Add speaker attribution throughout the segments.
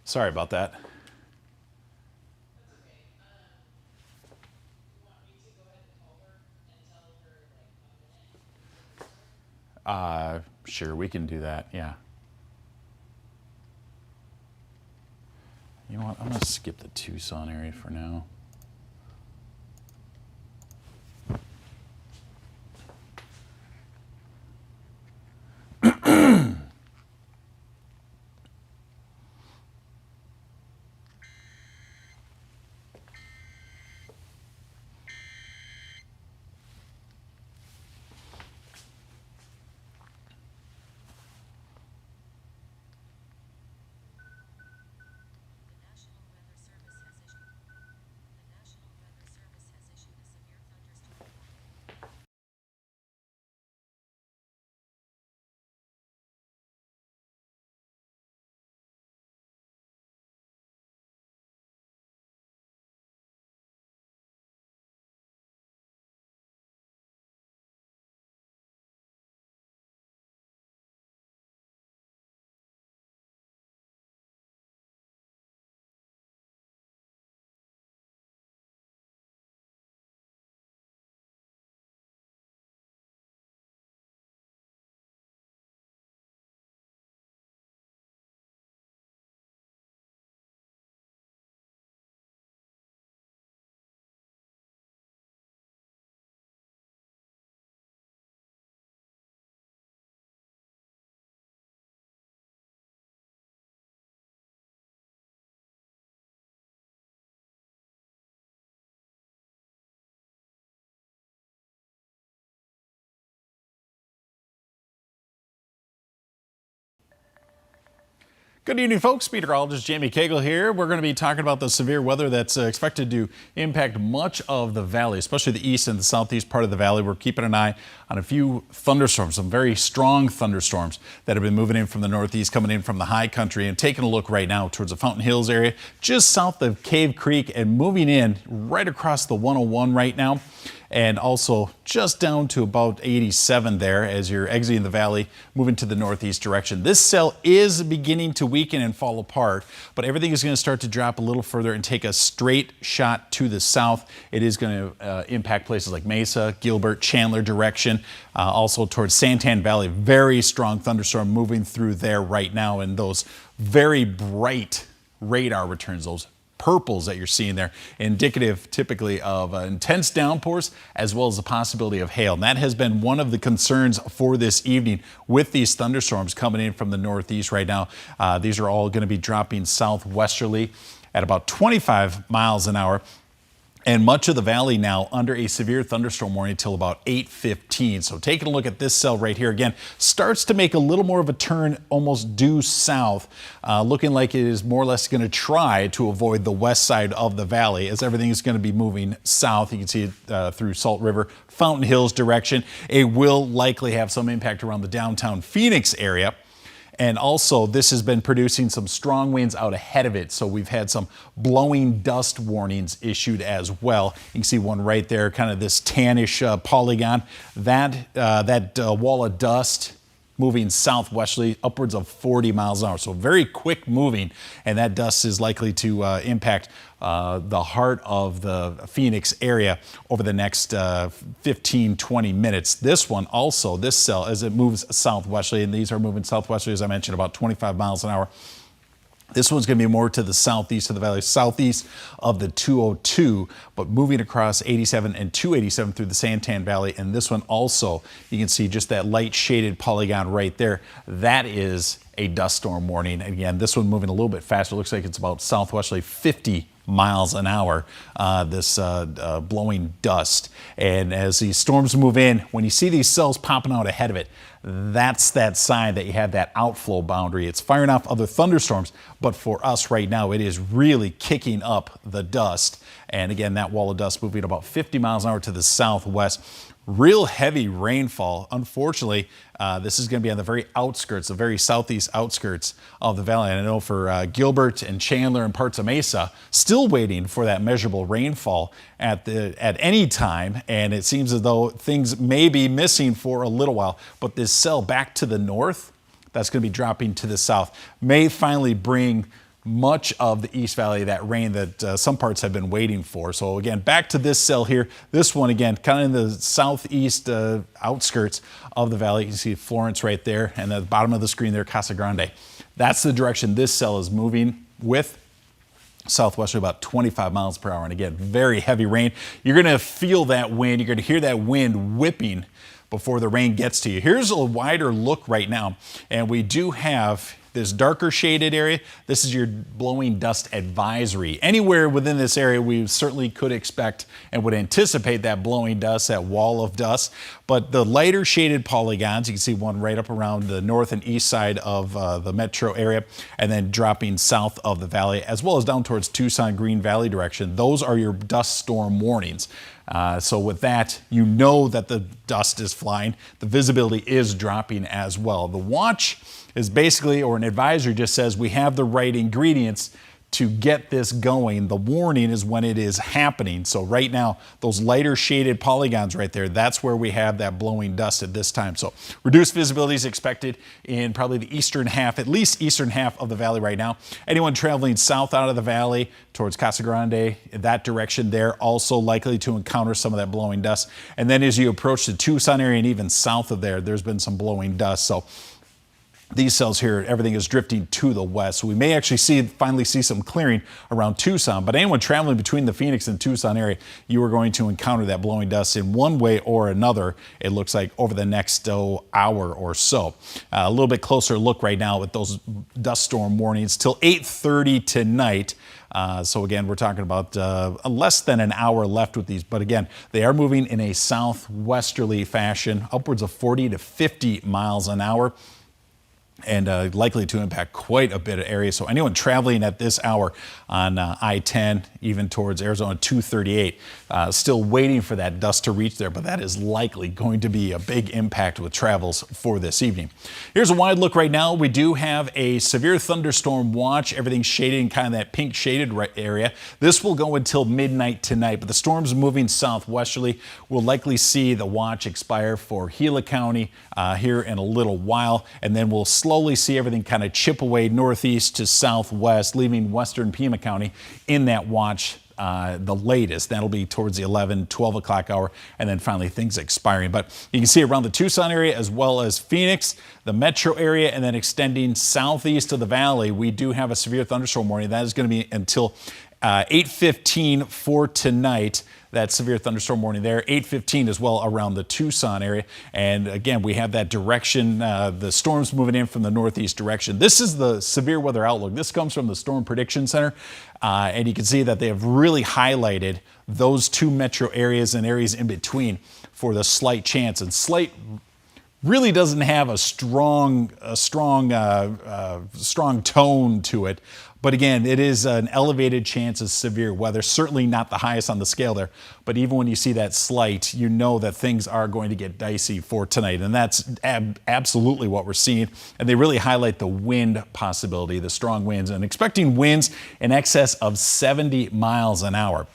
Speaker 1: Sorry about that. Sure, we can do that, yeah. You know what, I'm gonna skip the Tucson area for now. Good evening, folks. Meteorologist Jamie Cagle here. We're going to be talking about the severe weather that's expected to impact much of the valley, especially the east and the southeast part of the valley. We're keeping an eye on a few thunderstorms, some very strong thunderstorms that have been moving in from the northeast, coming in from the high country, and taking a look right now towards the Fountain Hills area, just south of Cave Creek, and moving in right across the 101 right now. And also just down to about 87 there as you're exiting the valley, moving to the northeast direction. This cell is beginning to weaken and fall apart, but everything is going to start to drop a little further and take a straight shot to the south. It is going to impact places like Mesa, Gilbert, Chandler direction, also towards Santan Valley. Very strong thunderstorm moving through there right now, and those very bright radar returns, those purples that you're seeing there, indicative typically of intense downpours as well as the possibility of hail. And that has been one of the concerns for this evening with these thunderstorms coming in from the northeast right now. These are all going to be dropping southwesterly at about 25 miles an hour. And much of the valley now under a severe thunderstorm warning until about 8:15. So taking a look at this cell right here again, starts to make a little more of a turn almost due south, looking like it is more or less going to try to avoid the west side of the valley as everything is going to be moving south. You can see it through Salt River, Fountain Hills direction. It will likely have some impact around the downtown Phoenix area. And also, this has been producing some strong winds out ahead of it. So we've had some blowing dust warnings issued as well. You can see one right there, kind of this tannish polygon. That wall of dust moving southwesterly upwards of 40 miles an hour. So very quick moving, and that dust is likely to impact the heart of the Phoenix area over the next 15-20 minutes. This one also, this cell, as it moves southwesterly, and these are moving southwesterly, as I mentioned, about 25 miles an hour. This one's going to be more to the southeast of the valley, southeast of the 202, but moving across 87 and 287 through the Santan Valley. And this one also, you can see just that light shaded polygon right there. That is a dust storm warning. Again, this one moving a little bit faster. It looks like it's about southwesterly 50 miles an hour, this blowing dust. And as these storms move in, when you see these cells popping out ahead of it, that's that sign that you have that outflow boundary. It's firing off other thunderstorms, but for us right now, it is really kicking up the dust. And again, that wall of dust moving about 50 miles an hour to the southwest. Real heavy rainfall. Unfortunately, this is going to be on the very outskirts, the very southeast outskirts of the valley. And I know for Gilbert and Chandler and parts of Mesa, still waiting for that measurable rainfall at any time. And it seems as though things may be missing for a little while. But this cell back to the north, that's going to be dropping to the south, may finally bring much of the East Valley, that rain that some parts have been waiting for. So again, back to this cell here. This one, again, kind of in the southeast outskirts of the valley. You can see Florence right there, and at the bottom of the screen there, Casa Grande. That's the direction this cell is moving with. Southwesterly, about 25 miles per hour. And again, very heavy rain. You're going to feel that wind. You're going to hear that wind whipping before the rain gets to you. Here's a wider look right now, and we do have this darker shaded area. This is your blowing dust advisory. Anywhere within this area, we certainly could expect and would anticipate that blowing dust, that wall of dust. But the lighter shaded polygons, you can see one right up around the north and east side of the metro area, and then dropping south of the valley, as well as down towards Tucson, Green Valley direction. Those are your dust storm warnings. So with that, you know that the dust is flying. The visibility is dropping as well. The watch is basically, or an advisory just says, we have the right ingredients to get this going. The warning is when it is happening. So right now, those lighter shaded polygons right there, that's where we have that blowing dust at this time. So reduced visibility is expected in probably the eastern half, at least eastern half of the valley right now. Anyone traveling south out of the valley towards Casa Grande, that direction there, also likely to encounter some of that blowing dust. And then as you approach the Tucson area and even south of there, there's been some blowing dust. So these cells here, everything is drifting to the west. So we may actually finally see some clearing around Tucson, but anyone traveling between the Phoenix and Tucson area, you are going to encounter that blowing dust in one way or another, it looks like, over the next hour or so. A little bit closer look right now with those dust storm warnings till 8:30 tonight. So again, we're talking about less than an hour left with these, but again, they are moving in a southwesterly fashion, upwards of 40 to 50 miles an hour. And likely to impact quite a bit of area. So anyone traveling at this hour on I-10, even towards Arizona 238, still waiting for that dust to reach there, but that is likely going to be a big impact with travels for this evening. Here's a wide look right now. We do have a severe thunderstorm watch. Everything's shaded in kind of that pink shaded area. This will go until midnight tonight, but the storm's moving southwesterly. We'll likely see the watch expire for Gila County here in a little while, and then we'll slowly see everything kind of chip away northeast to southwest, leaving western Pima County in that watch the latest. That'll be towards the 11, 12 o'clock hour, and then finally things expiring. But you can see around the Tucson area as well as Phoenix, the metro area, and then extending southeast of the valley, we do have a severe thunderstorm warning. That is going to be until 8:15 for tonight. That severe thunderstorm warning there, 8:15 as well around the Tucson area. And again, we have that direction, the storms moving in from the northeast direction. This is the severe weather outlook. This comes from the Storm Prediction Center. And you can see that they have really highlighted those two metro areas and areas in between for the slight chance. And slight really doesn't have a strong tone to it. But again, it is an elevated chance of severe weather, certainly not the highest on the scale there. But even when you see that slight, you know that things are going to get dicey for tonight. And that's absolutely what we're seeing. And they really highlight the wind possibility, the strong winds, and expecting winds in excess of 70 miles an hour.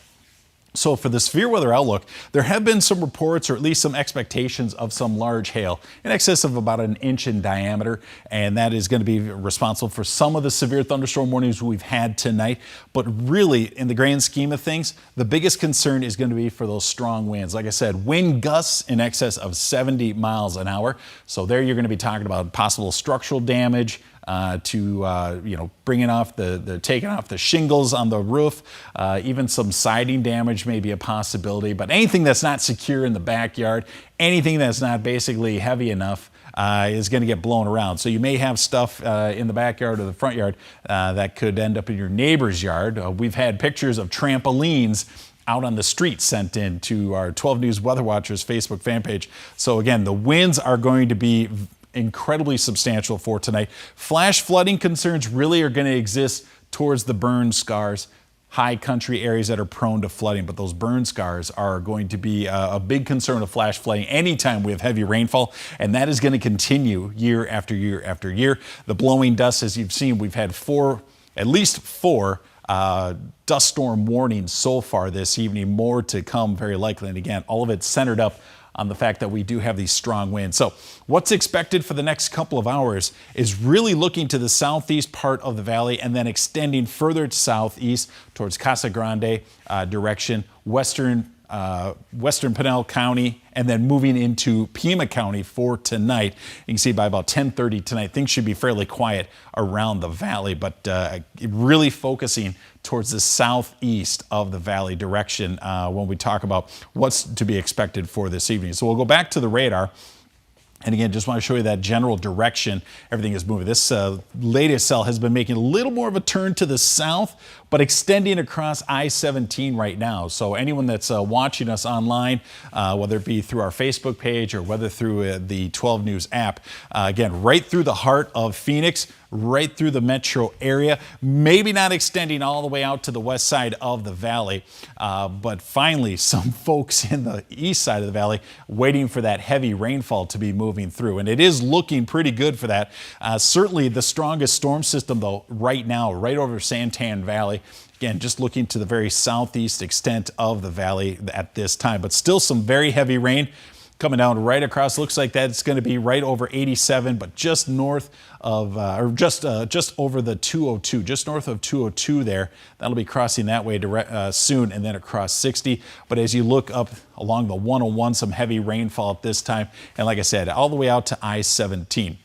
Speaker 1: So for the severe weather outlook, there have been some reports, or at least some expectations, of some large hail in excess of about an inch in diameter, and that is going to be responsible for some of the severe thunderstorm warnings we've had tonight. But really, in the grand scheme of things, the biggest concern is going to be for those strong winds. Like I said, wind gusts in excess of 70 miles an hour. So there you're going to be talking about possible structural damage, bringing off taking off the shingles on the roof, even some siding damage may be a possibility. But anything that's not secure in the backyard, anything that's not basically heavy enough, is going to get blown around. So you may have stuff in the backyard or the front yard that could end up in your neighbor's yard. We've had pictures of trampolines out on the street sent in to our 12 News Weather Watchers Facebook fan page. So again, the winds are going to be incredibly substantial for tonight. Flash flooding concerns really are going to exist towards the burn scars, high country areas that are prone to flooding, but those burn scars are going to be a big concern of flash flooding anytime we have heavy rainfall, and that is going to continue year after year after year. The blowing dust, as you've seen, we've had at least four dust storm warnings so far this evening, more to come very likely. And again, all of it centered up on the fact that we do have these strong winds. So what's expected for the next couple of hours is really looking to the southeast part of the valley and then extending further to southeast towards Casa Grande direction, western Pinella County, and then moving into Pima County for tonight. You can see by about 10:30 tonight, things should be fairly quiet around the valley, but really focusing towards the southeast of the valley direction when we talk about what's to be expected for this evening. So we'll go back to the radar. And again, just want to show you that general direction everything is moving. This latest cell has been making a little more of a turn to the south, but extending across I-17 right now. So anyone that's watching us online, whether it be through our Facebook page or whether through the 12 News app, again, right through the heart of Phoenix, right through the metro area, maybe not extending all the way out to the west side of the valley, but finally some folks in the east side of the valley waiting for that heavy rainfall to be moving through. And it is looking pretty good for that. Certainly the strongest storm system though right now, right over Santan Valley. Again, just looking to the very southeast extent of the valley at this time, but still some very heavy rain coming down right across. Looks like that's going to be right over 87, but just north of, or just over the 202, just north of 202 there. That'll be crossing that way soon, and then across 60. But as you look up along the 101, some heavy rainfall at this time. And like I said, all the way out to I-17.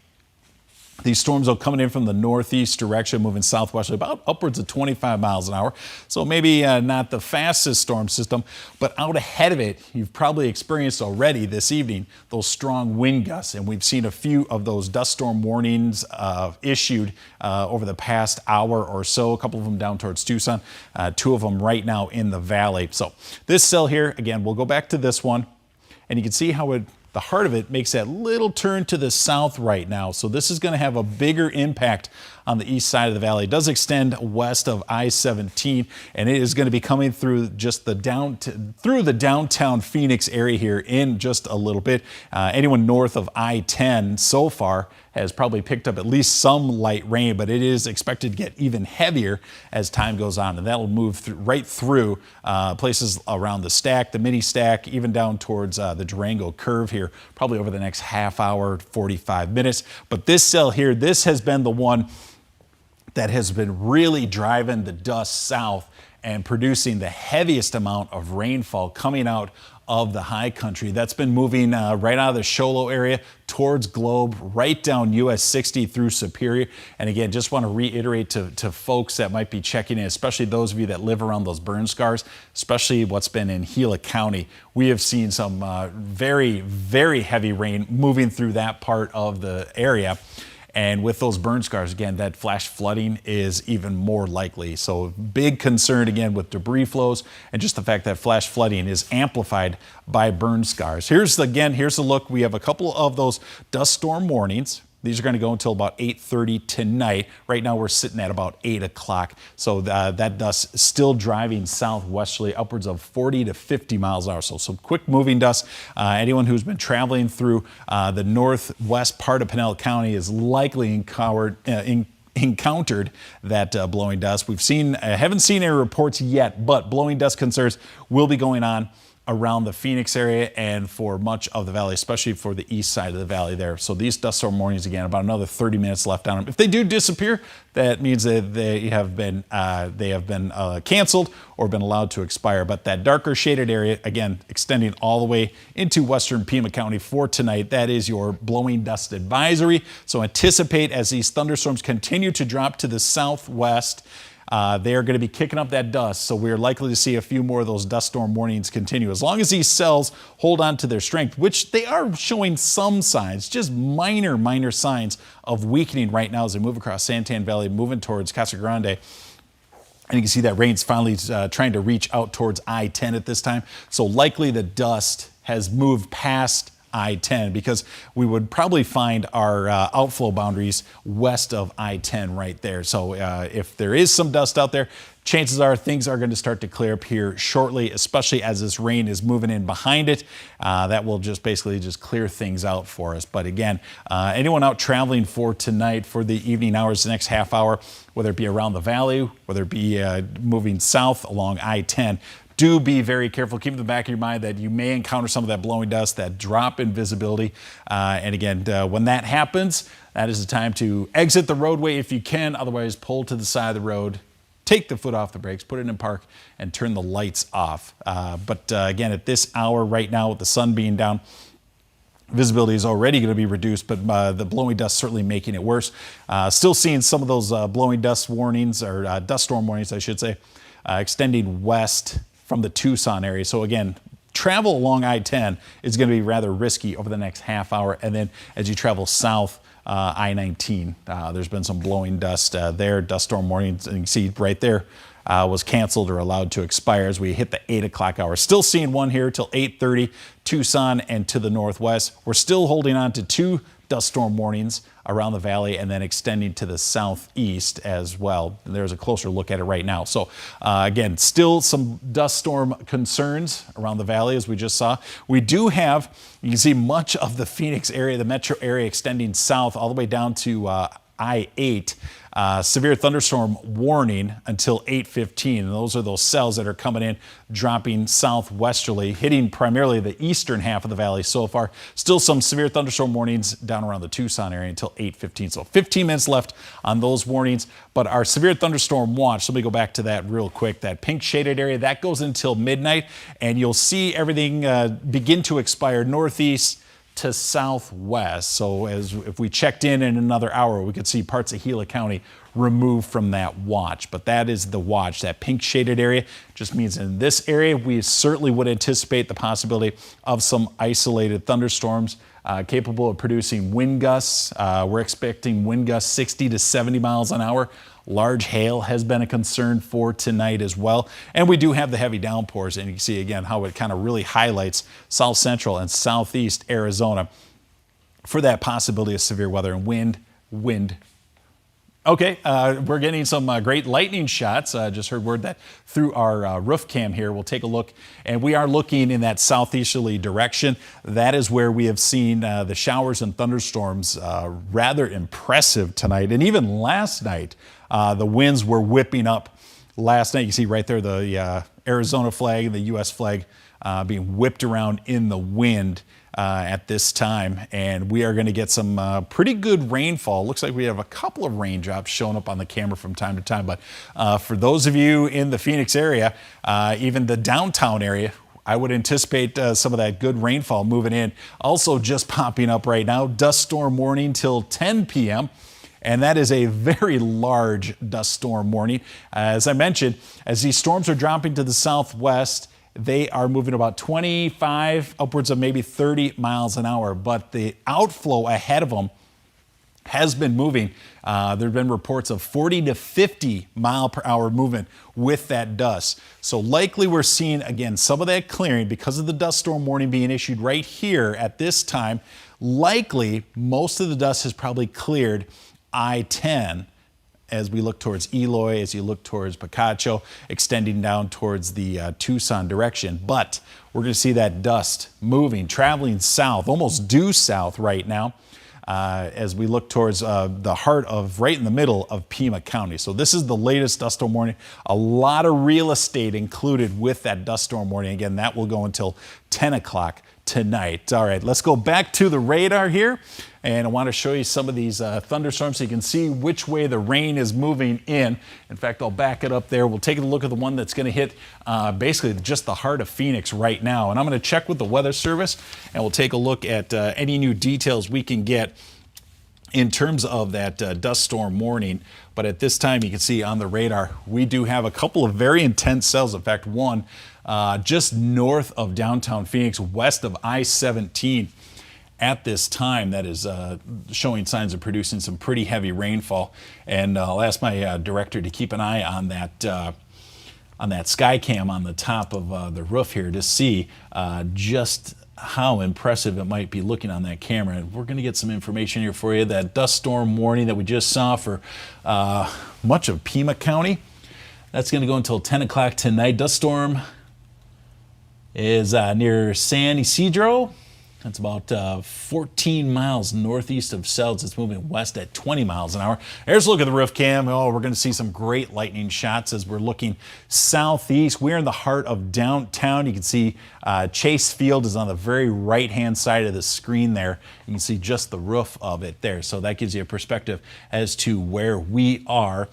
Speaker 1: These storms are coming in from the northeast direction, moving southwestly about upwards of 25 miles an hour. So maybe not the fastest storm system, but out ahead of it, you've probably experienced already this evening those strong wind gusts. And we've seen a few of those dust storm warnings issued over the past hour or so, a couple of them down towards Tucson, two of them right now in the valley. So this cell here, again, we'll go back to this one, and you can see how the heart of it makes that little turn to the south right now. So this is going to have a bigger impact on the east side of the valley. It does extend west of I-17, and it is going to be coming through just the downtown Phoenix area here in just a little bit. Anyone north of I-10 so far has probably picked up at least some light rain, but it is expected to get even heavier as time goes on, and that will move right through places around the stack, the mini stack, even down towards the Durango curve here, probably over the next half hour, 45 minutes. But this cell here, this has been the one that has been really driving the dust south and producing the heaviest amount of rainfall coming out of the high country. That's been moving right out of the Show Low area towards Globe, right down US 60 through Superior. And again, just want to reiterate to folks that might be checking in, especially those of you that live around those burn scars, especially what's been in Gila County. We have seen some very, very heavy rain moving through that part of the area. And with those burn scars, again, that flash flooding is even more likely. So big concern again with debris flows and just the fact that flash flooding is amplified by burn scars. Here's a look. We have a couple of those dust storm warnings. These are going to go until about 8:30 tonight. Right now we're sitting at about 8 o'clock. So that dust is still driving southwesterly upwards of 40 to 50 miles an hour. So some quick moving dust. Anyone who's been traveling through the northwest part of Pinella County is likely encountered that blowing dust. Haven't seen any reports yet, but blowing dust concerns will be going on around the Phoenix area and for much of the valley, especially for the east side of the valley there. So these dust storm warnings, again, about another 30 minutes left on them. If they do disappear, that means that they have been canceled or been allowed to expire. But that darker shaded area, again, extending all the way into western Pima County for tonight, that is your blowing dust advisory. So anticipate as these thunderstorms continue to drop to the southwest, they are going to be kicking up that dust, so we're likely to see a few more of those dust storm warnings continue. As long as these cells hold on to their strength, which they are showing some signs, just minor signs of weakening right now as they move across Santan Valley, moving towards Casa Grande. And you can see that rain's finally trying to reach out towards I-10 at this time. So likely the dust has moved past I-10 because we would probably find our outflow boundaries west of I-10 right there. So if there is some dust out there, chances are things are going to start to clear up here shortly, especially as this rain is moving in behind it. That will basically clear things out for us. But again, anyone out traveling for tonight, for the evening hours, the next half hour, whether it be around the valley, whether it be moving south along I-10, do be very careful. Keep in the back of your mind that you may encounter some of that blowing dust, that drop in visibility. And again, when that happens, that is the time to exit the roadway if you can. Otherwise, pull to the side of the road, take the foot off the brakes, put it in park, and turn the lights off. But again, at this hour right now, with the sun being down, visibility is already going to be reduced, but the blowing dust certainly making it worse. Still seeing some of those blowing dust warnings, or dust storm warnings, I should say, extending west from the Tucson area. So again, travel along I-10 is going to be rather risky over the next half hour. And then as you travel south, I-19, there's been some blowing dust there, dust storm warnings, and you can see right there was canceled or allowed to expire as we hit the 8 o'clock hour. Still seeing one here till 8:30, Tucson and to the northwest. We're still holding on to 2 dust storm warnings around the valley and then extending to the southeast as well. There's a closer look at it right now. So again, still some dust storm concerns around the valley as we just saw. We do have, you can see much of the Phoenix area, the metro area extending south all the way down to I-8. Severe thunderstorm warning until 8:15. And those are those cells that are coming in, dropping southwesterly, hitting primarily the eastern half of the valley so far. Still some severe thunderstorm warnings down around the Tucson area until 8:15. So 15 minutes left on those warnings. But our severe thunderstorm watch, let me go back to that real quick. That pink shaded area, that goes until midnight. And you'll see everything begin to expire northeast to southwest. So if we checked in another hour, we could see parts of Gila County removed from that watch. But that is the watch. That pink shaded area just means in this area, we certainly would anticipate the possibility of some isolated thunderstorms capable of producing wind gusts. We're expecting wind gusts 60 to 70 miles an hour. Large hail has been a concern for tonight as well. And we do have the heavy downpours, and you can see again how it kind of really highlights south central and southeast Arizona for that possibility of severe weather and wind. Okay, we're getting some great lightning shots. Just heard word that through our roof cam here, we'll take a look, and we are looking in that southeasterly direction. That is where we have seen the showers and thunderstorms rather impressive tonight. And even last night, the winds were whipping up. Last night, you can see right there the Arizona flag and the U.S. flag being whipped around in the wind at this time, and we are going to get some pretty good rainfall. Looks like we have a couple of raindrops showing up on the camera from time to time, but for those of you in the Phoenix area, even the downtown area, I would anticipate some of that good rainfall moving in. Also just popping up right now, dust storm warning till 10 p.m. And that is a very large dust storm warning. As I mentioned, as these storms are dropping to the southwest, they are moving about 25, upwards of maybe 30 miles an hour. But the outflow ahead of them has been moving. There have been reports of 40 to 50 mile per hour movement with that dust. So likely we're seeing, again, some of that clearing because of the dust storm warning being issued right here at this time. Likely most of the dust has probably cleared I-10 as we look towards Eloy, as you look towards Picacho, extending down towards the Tucson direction. But we're going to see that dust moving, traveling south, almost due south right now, as we look towards the heart of, right in the middle of Pima County. So this is the latest dust storm warning. A lot of real estate included with that dust storm warning. Again, that will go until 10 o'clock tonight. All right, let's go back to the radar here. And I want to show you some of these thunderstorms so you can see which way the rain is moving in. In fact, I'll back it up there. We'll take a look at the one that's going to hit basically just the heart of Phoenix right now. And I'm going to check with the Weather Service, and we'll take a look at any new details we can get in terms of that dust storm warning. But at this time, you can see on the radar, we do have a couple of very intense cells. In fact, one just north of downtown Phoenix, west of I-17. At this time, that is showing signs of producing some pretty heavy rainfall. And I'll ask my director to keep an eye on that sky cam on the top of the roof here to see just how impressive it might be looking on that camera. And we're going to get some information here for you. That dust storm warning that we just saw for much of Pima County, that's going to go until 10 o'clock tonight. Dust storm is near San Isidro. That's about 14 miles northeast of Selds. It's moving west at 20 miles an hour. Here's a look at the roof cam. Oh, we're going to see some great lightning shots as we're looking southeast. We're in the heart of downtown. You can see Chase Field is on the very right-hand side of the screen there. You can see just the roof of it there. So that gives you a perspective as to where we are.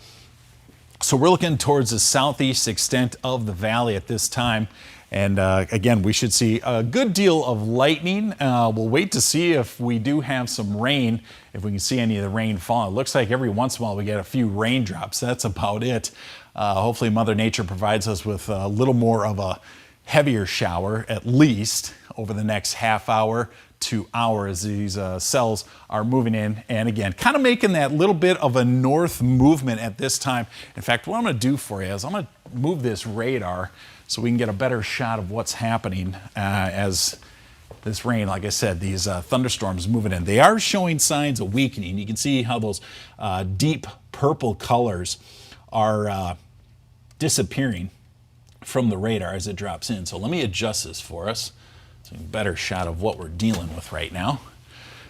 Speaker 1: So we're looking towards the southeast extent of the valley at this time. And again, we should see a good deal of lightning. We'll wait to see if we do have some rain, if we can see any of the rain fall. It looks like every once in a while we get a few raindrops. That's about it. Hopefully Mother Nature provides us with a little more of a heavier shower, at least over the next half hour to hour as these cells are moving in. And again, kind of making that little bit of a north movement at this time. In fact, what I'm going to do for you is I'm going to move this radar so we can get a better shot of what's happening as this rain, like I said, these thunderstorms moving in. They are showing signs of weakening. You can see how those deep purple colors are disappearing from the radar as it drops in. So let me adjust this for us so we get a better shot of what we're dealing with right now.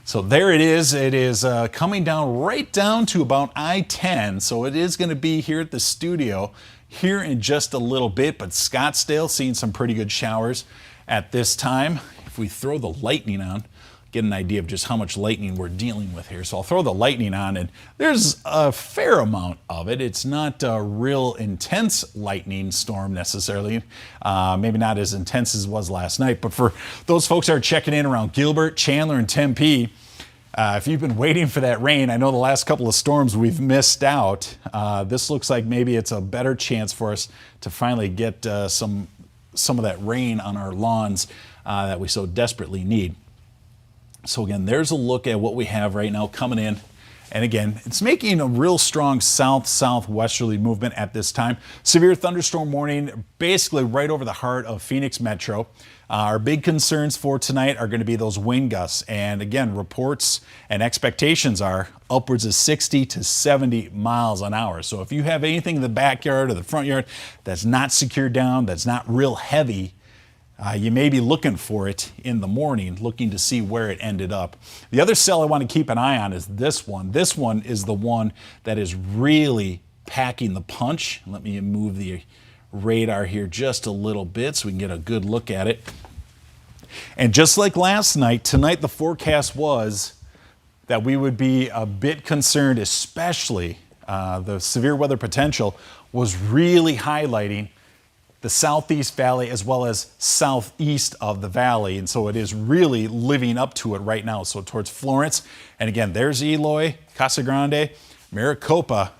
Speaker 1: So there it is. It is coming down right down to about I-10. So it is going to be here at the studio here in just a little bit, but Scottsdale seeing some pretty good showers at this time. If we throw the lightning on, get an idea of just how much lightning we're dealing with here. So I'll throw the lightning on, and there's a fair amount of it. It's not a real intense lightning storm necessarily, maybe not as intense as it was last night, but for those folks that are checking in around Gilbert, Chandler, and Tempe, if you've been waiting for that rain, I know the last couple of storms we've missed out. This looks like maybe it's a better chance for us to finally get some of that rain on our lawns that we so desperately need. So again, there's a look at what we have right now coming in. And again, it's making a real strong south-southwesterly movement at this time. Severe thunderstorm warning basically right over the heart of Phoenix Metro. Our big concerns for tonight are going to be those wind gusts. And again, reports and expectations are upwards of 60 to 70 miles an hour. So if you have anything in the backyard or the front yard that's not secured down, that's not real heavy, you may be looking for it in the morning, looking to see where it ended up. The other cell I want to keep an eye on is this one. This one is the one that is really packing the punch. Let me move the radar here just a little bit so we can get a good look at it. And just like last night, tonight the forecast was that we would be a bit concerned, especially the severe weather potential was really highlighting the southeast valley as well as southeast of the valley. And so it is really living up to it right now. So towards Florence, and again, there's Eloy, Casa Grande, Maricopa,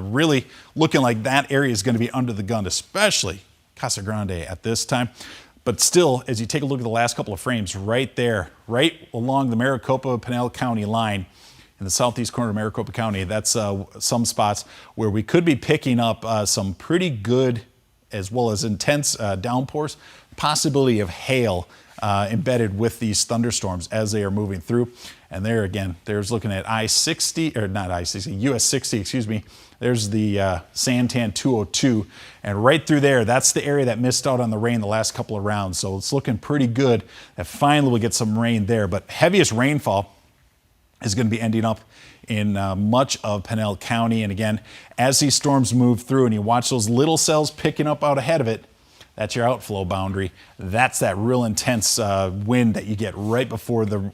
Speaker 1: really looking like that area is going to be under the gun, especially Casa Grande at this time. But still, as you take a look at the last couple of frames, right there, right along the Maricopa-Pinella County line, in the southeast corner of Maricopa County, that's some spots where we could be picking up some pretty good as well as intense downpours, possibility of hail embedded with these thunderstorms as they are moving through. And there again, there's looking at I-60, or not I-60, US 60, excuse me. There's the Santan 202. And right through there, that's the area that missed out on the rain the last couple of rounds. So it's looking pretty good that finally we'll get some rain there. But heaviest rainfall is going to be ending up in much of Pinella County. And again, as these storms move through and you watch those little cells picking up out ahead of it, that's your outflow boundary. That's that real intense wind that you get right before the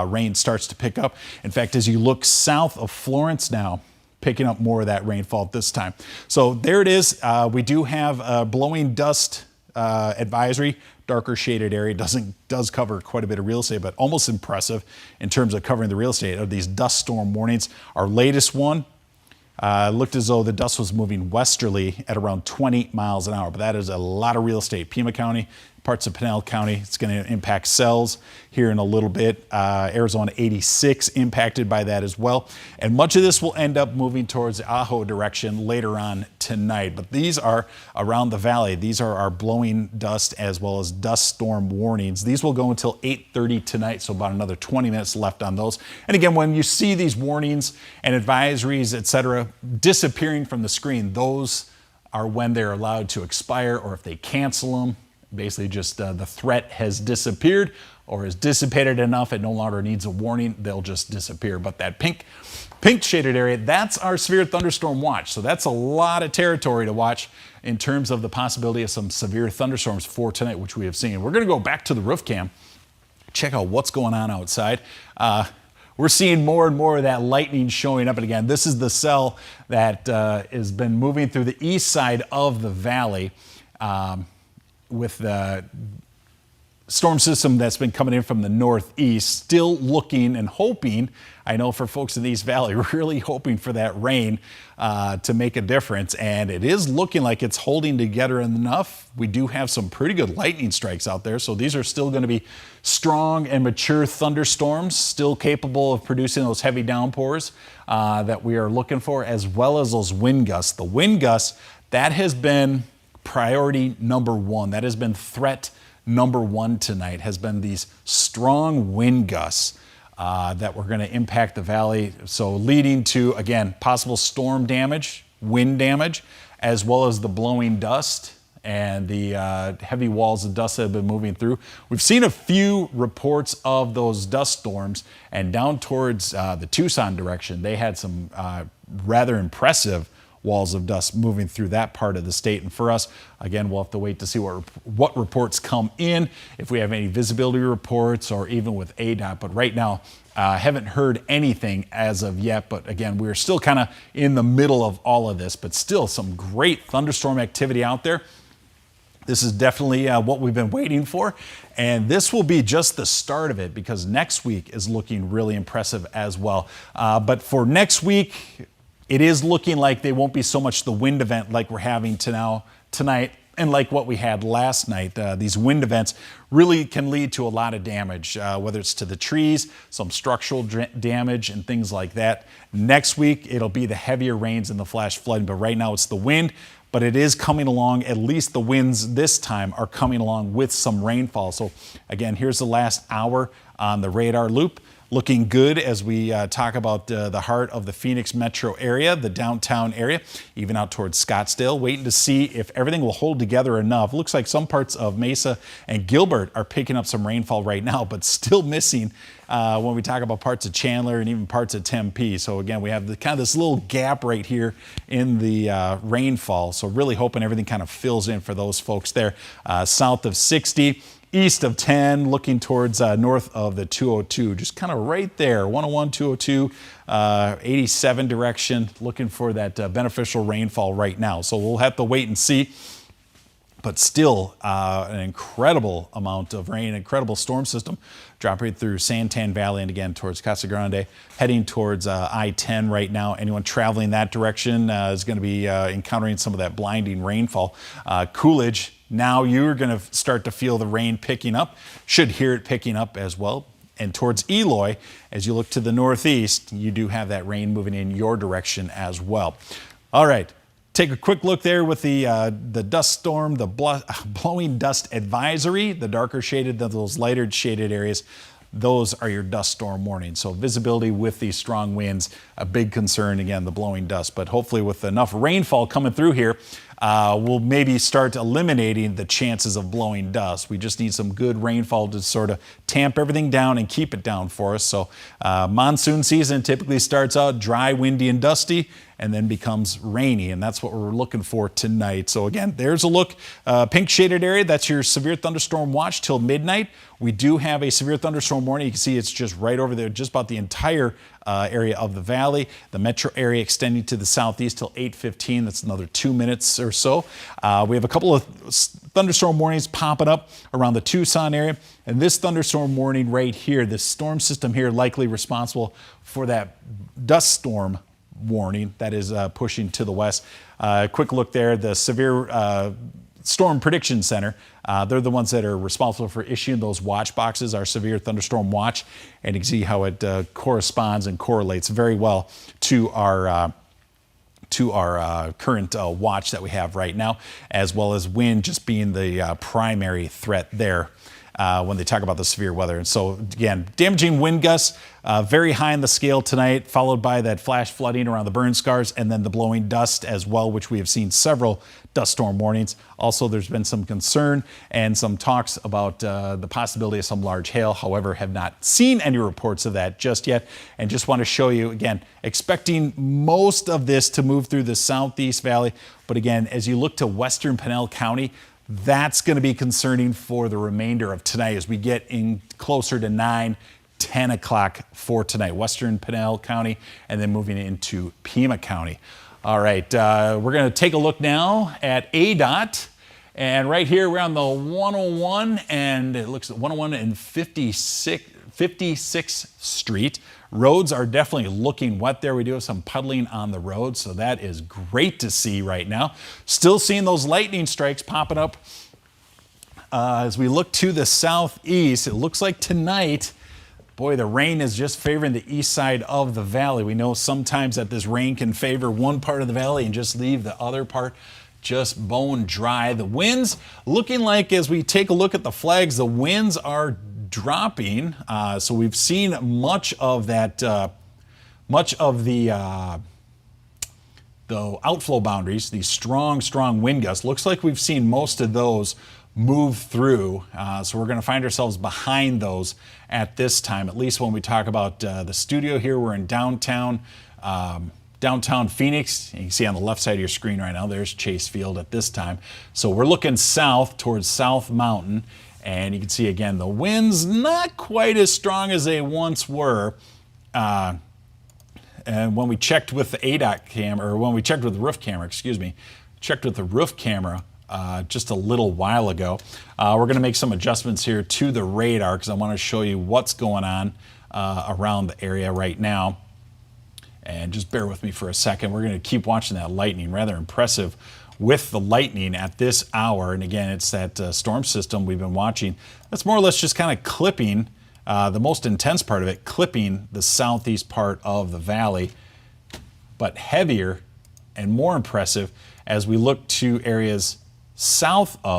Speaker 1: rain starts to pick up. In fact, as you look south of Florence now, picking up more of that rainfall this time. So there it is. We do have a blowing dust advisory. Darker shaded area does cover quite a bit of real estate, but almost impressive in terms of covering the real estate of these dust storm warnings. Our latest one looked as though the dust was moving westerly at around 20 miles an hour, but that is a lot of real estate. Pima County, parts of Pinella County, it's going to impact cells here in a little bit. Arizona 86 impacted by that as well. And much of this will end up moving towards the Ajo direction later on tonight. But these are around the valley. These are our blowing dust as well as dust storm warnings. These will go until 8:30 tonight, so about another 20 minutes left on those. And again, when you see these warnings and advisories, etc., disappearing from the screen, those are when they're allowed to expire, or if they cancel them, basically just the threat has disappeared or is dissipated enough. It no longer needs a warning. They'll just disappear. But that pink shaded area, that's our severe thunderstorm watch. So that's a lot of territory to watch in terms of the possibility of some severe thunderstorms for tonight, which we have seen. We're going to go back to the roof cam, check out what's going on outside. We're seeing more and more of that lightning showing up. And again, this is the cell that has been moving through the east side of the valley with the storm system that's been coming in from the northeast, still looking and hoping, I know for folks in the East Valley, really hoping for that rain to make a difference. And it is looking like it's holding together enough. We do have some pretty good lightning strikes out there. So these are still going to be strong and mature thunderstorms, still capable of producing those heavy downpours that we are looking for, as well as those wind gusts. The wind gusts, that has been priority number one. That has been threat number one tonight, has been these strong wind gusts that were going to impact the valley. So leading to, again, possible storm damage, wind damage, as well as the blowing dust and the heavy walls of dust that have been moving through. We've seen a few reports of those dust storms, and down towards the Tucson direction, they had some rather impressive walls of dust moving through that part of the state. And for us, again, we'll have to wait to see what reports come in, if we have any visibility reports or even with ADOT. But right now, haven't heard anything as of yet. But again, we're still kind of in the middle of all of this, but still some great thunderstorm activity out there. This is definitely what we've been waiting for. And this will be just the start of it, because next week is looking really impressive as well. But for next week, it is looking like they won't be so much the wind event like we're having tonight and like what we had last night. These wind events really can lead to a lot of damage, whether it's to the trees, some structural damage and things like that. Next week, it'll be the heavier rains and the flash flooding, but right now it's the wind. But it is coming along, at least the winds this time are coming along with some rainfall. So again, here's the last hour on the radar loop. Looking good as we talk about the heart of the Phoenix metro area, the downtown area, even out towards Scottsdale. Waiting to see if everything will hold together enough. Looks like some parts of Mesa and Gilbert are picking up some rainfall right now, but still missing when we talk about parts of Chandler and even parts of Tempe. So again, we have kind of this little gap right here in the rainfall. So really hoping everything kind of fills in for those folks there. South of 60. East of 10, looking towards north of the 202, just kind of right there, 101, 202, 87 direction, looking for that beneficial rainfall right now. So we'll have to wait and see. But still an incredible amount of rain, incredible storm system dropping through Santan Valley and again towards Casa Grande, heading towards I-10 right now. Anyone traveling that direction is going to be encountering some of that blinding rainfall. Coolidge, now you're going to start to feel the rain picking up, should hear it picking up as well. And towards Eloy, as you look to the northeast, you do have that rain moving in your direction as well. All right. Take a quick look there with the dust storm, the blowing dust advisory, the darker shaded, those lighter shaded areas. Those are your dust storm warnings. So visibility with these strong winds, a big concern, again, the blowing dust. But hopefully with enough rainfall coming through here, we'll maybe start eliminating the chances of blowing dust. We just need some good rainfall to sort of tamp everything down and keep it down for us. So monsoon season typically starts out dry, windy, and dusty, and then becomes rainy, and that's what we're looking for tonight. So again, there's a look. Pink shaded area, that's your severe thunderstorm watch till midnight. We do have a severe thunderstorm warning. You can see it's just right over there, just about the entire area of the valley. The metro area extending to the southeast till 8:15. That's another 2 minutes or so. We have a couple of thunderstorm warnings popping up around the Tucson area. And this thunderstorm warning right here, this storm system here, likely responsible for that dust storm warning that is pushing to the west. Quick look there, the Severe Storm Prediction Center. They're the ones that are responsible for issuing those watch boxes, our severe thunderstorm watch, and you can see how it corresponds and correlates very well to our current watch that we have right now, as well as wind just being the primary threat there. when they talk about the severe weather. And so again, damaging wind gusts, very high in the scale tonight, followed by that flash flooding around the burn scars, and then the blowing dust as well, which we have seen several dust storm warnings. Also, there's been some concern and some talks about the possibility of some large hail. However, have not seen any reports of that just yet. And just want to show you again, expecting most of this to move through the southeast valley. But again, as you look to western Pinella County, that's going to be concerning for the remainder of tonight as we get in closer to 9, 10 o'clock for tonight. Western Pinella County, and then moving into Pima County. All right, we're going to take a look now at ADOT. And right here, we're on the 101, and it looks at 101 and 56th Street. Roads are definitely looking wet there. We do have some puddling on the road, so that is great to see right now. Still seeing those lightning strikes popping up. As we look to the southeast, it looks like tonight, boy, the rain is just favoring the east side of the valley. We know sometimes that this rain can favor one part of the valley and just leave the other part just bone dry. The winds looking like, as we take a look at the flags, the winds are dropping. So we've seen much of that, much of the outflow boundaries, these strong wind gusts. Looks like we've seen most of those move through. So we're going to find ourselves behind those at this time, at least when we talk about the studio here. We're in downtown Phoenix. You can see on the left side of your screen right now, there's Chase Field at this time. So we're looking south towards South Mountain, and you can see again, the winds not quite as strong as they once were. And when we checked with the ADOT camera, or when we checked with the roof camera, checked with the roof camera just a little while ago. We're going to make some adjustments here to the radar because I want to show you what's going on around the area right now. And just bear with me for a second. We're going to keep watching that lightning. Rather impressive with the lightning at this hour. And again, it's that storm system we've been watching. That's more or less just kind of clipping, the most intense part of it, clipping the southeast part of the valley. But heavier and more impressive as we look to areas southeast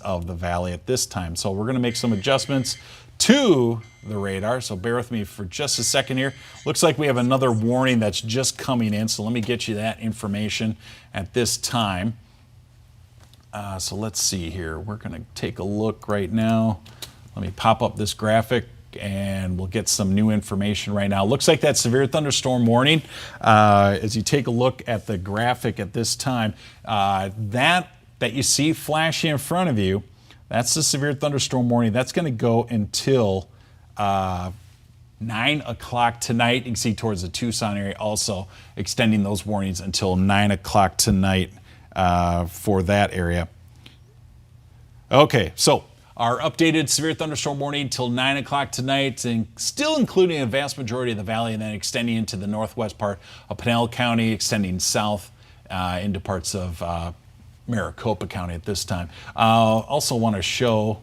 Speaker 1: of the valley at this time. So we're going to make some adjustments to the radar, so bear with me for just a second here. Looks like we have another warning that's just coming in, so let me get you that information at this time. So let's see here. We're going to take a look right now. Let me pop up this graphic and we'll get some new information right now. Looks like that severe thunderstorm warning, as you take a look at the graphic at this time, that you see flashing in front of you, that's the severe thunderstorm warning. That's going to go until 9 o'clock tonight. You can see towards the Tucson area also extending those warnings until 9 o'clock tonight for that area. Okay, so our updated severe thunderstorm warning till 9 o'clock tonight, and still including a vast majority of the valley, and then extending into the northwest part of Pinella County, extending south into parts of Maricopa County at this time. Also want to show,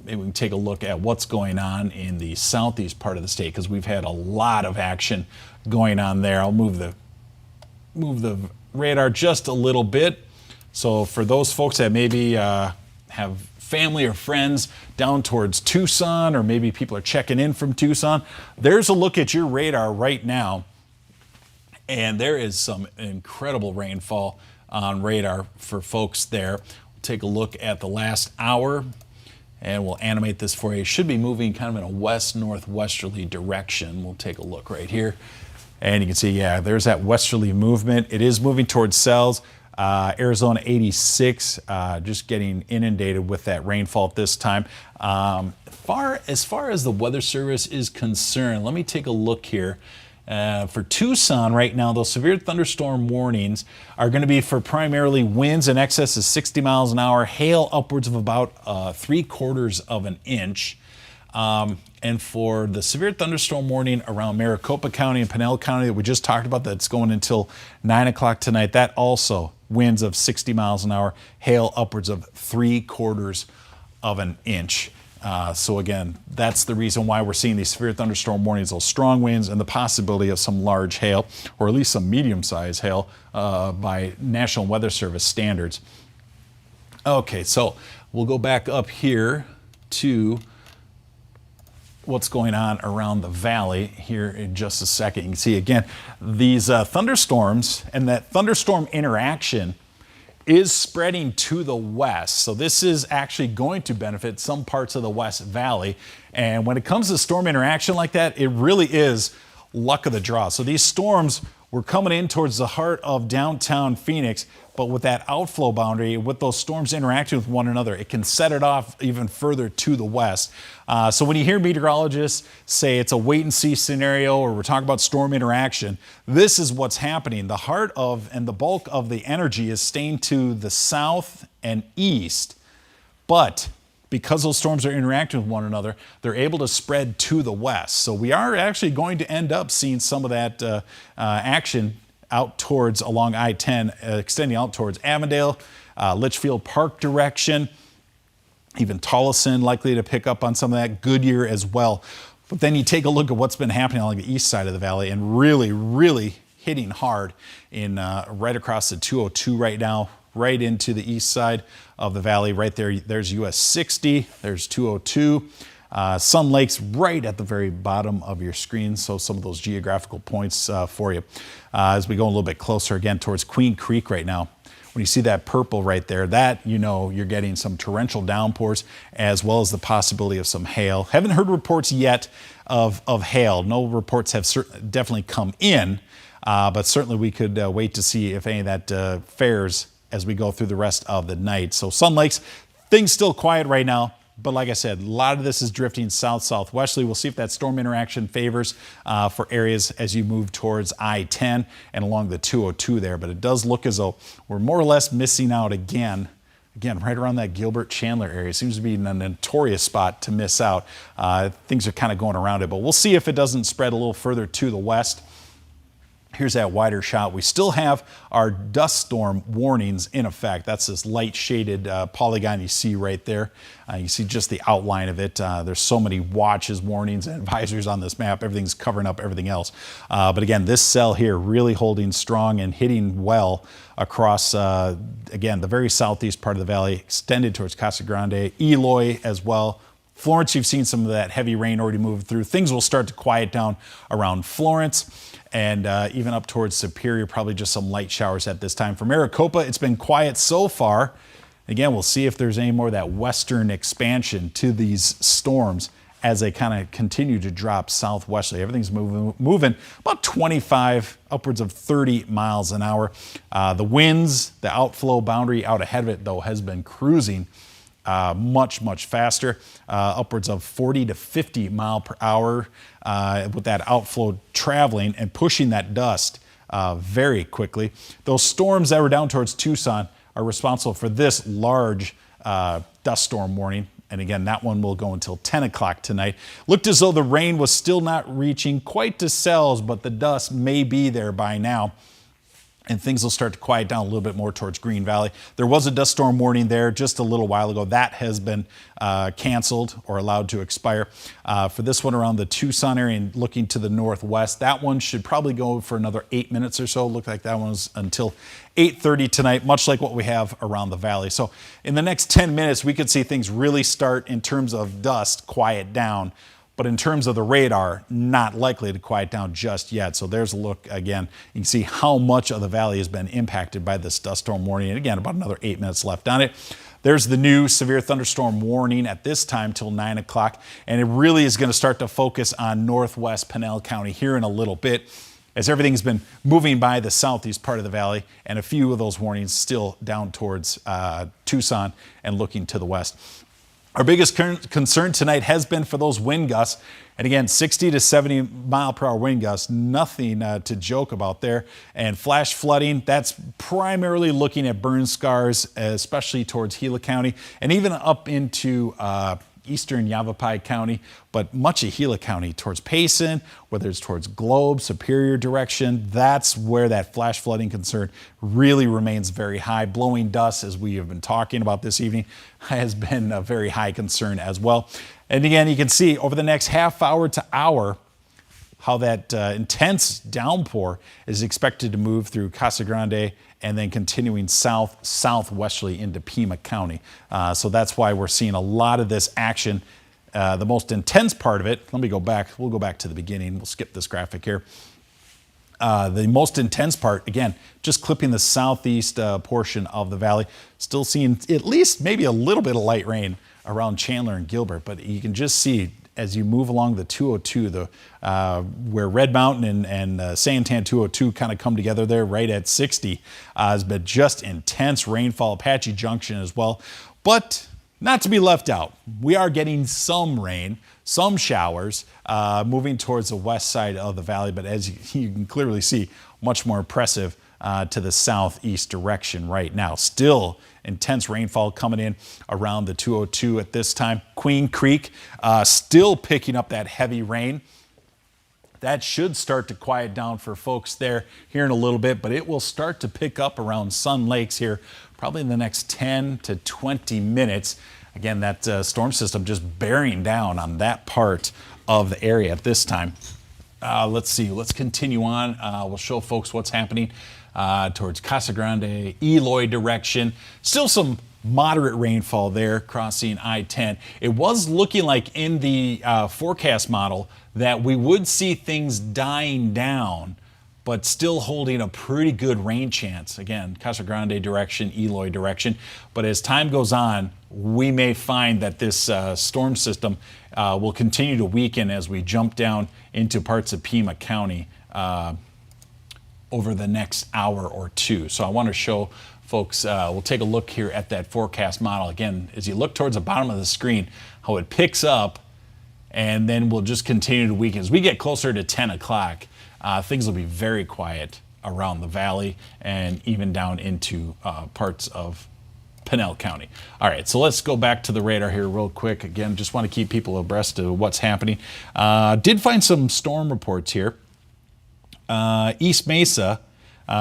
Speaker 1: maybe we can take a look at what's going on in the southeast part of the state, because we've had a lot of action going on there. I'll move the radar just a little bit. So for those folks that maybe have family or friends down towards Tucson, or maybe people are checking in from Tucson, there's a look at your radar right now, and there is some incredible rainfall on radar for folks there. We'll take a look at the last hour and we'll animate this for you. It should be moving kind of in a west-northwesterly direction. We'll take a look right here. And you can see, yeah, there's that westerly movement. It is moving towards cells. Arizona 86, just getting inundated with that rainfall at this time. As far as the Weather Service is concerned, let me take a look here. For Tucson right now, those severe thunderstorm warnings are going to be for primarily winds in excess of 60 miles an hour, hail upwards of about 3/4 of an inch. And for the severe thunderstorm warning around Maricopa County and Pinella County that we just talked about, that's going until 9 o'clock tonight, that also winds of 60 miles an hour, hail upwards of 3/4 of an inch. So again, that's the reason why we're seeing these severe thunderstorm warnings, those strong winds, and the possibility of some large hail, or at least some medium-sized hail by National Weather Service standards. Okay, so We'll go back up here to what's going on around the valley here in just a second. You can see again these thunderstorms, and that thunderstorm interaction is spreading to the west. So this is actually going to benefit some parts of the West Valley. And when it comes to storm interaction like that, it really is luck of the draw. So these storms were coming in towards the heart of downtown Phoenix, but with that outflow boundary, with those storms interacting with one another, it can set it off even further to the west. So when you hear meteorologists say it's a wait and see scenario, or we're talking about storm interaction, this is what's happening. The heart of and the bulk of the energy is staying to the south and east, but because those storms are interacting with one another, they're able to spread to the west. So we are actually going to end up seeing some of that action out towards along I-10, extending out towards Avondale, Litchfield Park direction, even Tolleson likely to pick up on some of that, Goodyear as well. But then you take a look at what's been happening along the east side of the valley, and really hitting hard in right across the 202 right now, right into the east side of the valley. Right there, there's US 60, there's 202. Sun Lake's right at the very bottom of your screen, so some of those geographical points for you. As we go a little bit closer again towards Queen Creek right now, when you see that purple right there, that you know you're getting some torrential downpours as well as the possibility of some hail. Haven't heard reports yet of hail. No reports have definitely come in, but certainly we could wait to see if any of that fares as we go through the rest of the night. So Sun Lakes, things still quiet right now. But like I said, a lot of this is drifting south-southwesterly. We'll see if that storm interaction favors for areas as you move towards I-10 and along the 202 there. But it does look as though we're more or less missing out again, right around that Gilbert-Chandler area. Seems to be a notorious spot to miss out. Things are kind of going around it. But we'll see if it doesn't spread a little further to the west. Here's that wider shot. We still have our dust storm warnings in effect. That's this light shaded polygon you see right there. You see just the outline of it. There's so many watches, warnings, and advisories on this map. Everything's covering up everything else. But again, this cell here really holding strong and hitting well across, again, the very southeast part of the valley, extended towards Casa Grande, Eloy as well. Florence, you've seen some of that heavy rain already move through. Things will start to quiet down around Florence. And even up towards Superior, probably just some light showers at this time. For Maricopa, it's been quiet so far. Again, we'll see if there's any more of that western expansion to these storms as they kind of continue to drop southwesterly. Everything's moving about 25, upwards of 30 miles an hour. The winds, the outflow boundary out ahead of it, though, has been cruising much faster, upwards of 40 to 50 mile per hour with that outflow traveling and pushing that dust very quickly. Those storms that were down towards Tucson are responsible for this large dust storm warning. And again, that one will go until 10 o'clock tonight. Looked as though the rain was still not reaching quite to cells, but the dust may be there by now. And things will start to quiet down a little bit more towards Green Valley. There was a dust storm warning there just a little while ago. That has been canceled or allowed to expire. For this one around the Tucson area and looking to the northwest, that one should probably go for another 8 minutes or so. Looked like that one was until 8:30 tonight, much like what we have around the valley. So in the next 10 minutes, we could see things really start in terms of dust quiet down. But in terms of the radar, not likely to quiet down just yet. So there's a look again. You can see how much of the valley has been impacted by this dust storm warning. And again, about another 8 minutes left on it. There's the new severe thunderstorm warning at this time till 9 o'clock. And it really is going to start to focus on northwest Pinella County here in a little bit, as everything's been moving by the southeast part of the valley, and a few of those warnings still down towards Tucson and looking to the west. Our biggest concern tonight has been for those wind gusts. And again, 60 to 70 mile per hour wind gusts, nothing to joke about there. And flash flooding, that's primarily looking at burn scars, especially towards Gila County and even up into eastern Yavapai County, but much of Gila County towards Payson, whether it's towards Globe, Superior direction, that's where that flash flooding concern really remains very high. Blowing dust, as we have been talking about this evening, has been a very high concern as well. And again, you can see over the next half hour to hour, how that intense downpour is expected to move through Casa Grande and then continuing southwesterly into Pima County. So that's why we're seeing a lot of this action. The most intense part of it, let me go back, we'll go back to the beginning, we'll skip this graphic here. The most intense part, again, just clipping the southeast portion of the valley, still seeing at least maybe a little bit of light rain around Chandler and Gilbert, but you can just see as you move along the 202, where Red Mountain and Santan 202 kind of come together there right at 60, has been just intense rainfall, Apache Junction as well. But not to be left out, we are getting some rain, some showers moving towards the west side of the valley, but as you can clearly see, much more impressive to the southeast direction right now. Still intense rainfall coming in around the 202 at this time. Queen Creek still picking up that heavy rain. That should start to quiet down for folks there here in a little bit, but it will start to pick up around Sun Lakes here probably in the next 10 to 20 minutes. Again, that storm system just bearing down on that part of the area at this time. Let's see, let's continue on. We'll show folks what's happening towards Casa Grande, Eloy direction. Still some moderate rainfall there crossing I-10. It was looking like in the forecast model that we would see things dying down, but still holding a pretty good rain chance. Again, Casa Grande direction, Eloy direction. But as time goes on, we may find that this storm system will continue to weaken as we jump down into parts of Pima County over the next hour or two. So I want to show folks, we'll take a look here at that forecast model. Again, as you look towards the bottom of the screen, how it picks up, and then we'll just continue to weaken. As we get closer to 10 o'clock, things will be very quiet around the valley and even down into parts of Pinella County. All right, so let's go back to the radar here real quick. Again, just want to keep people abreast of what's happening. Did find some storm reports here. East Mesa,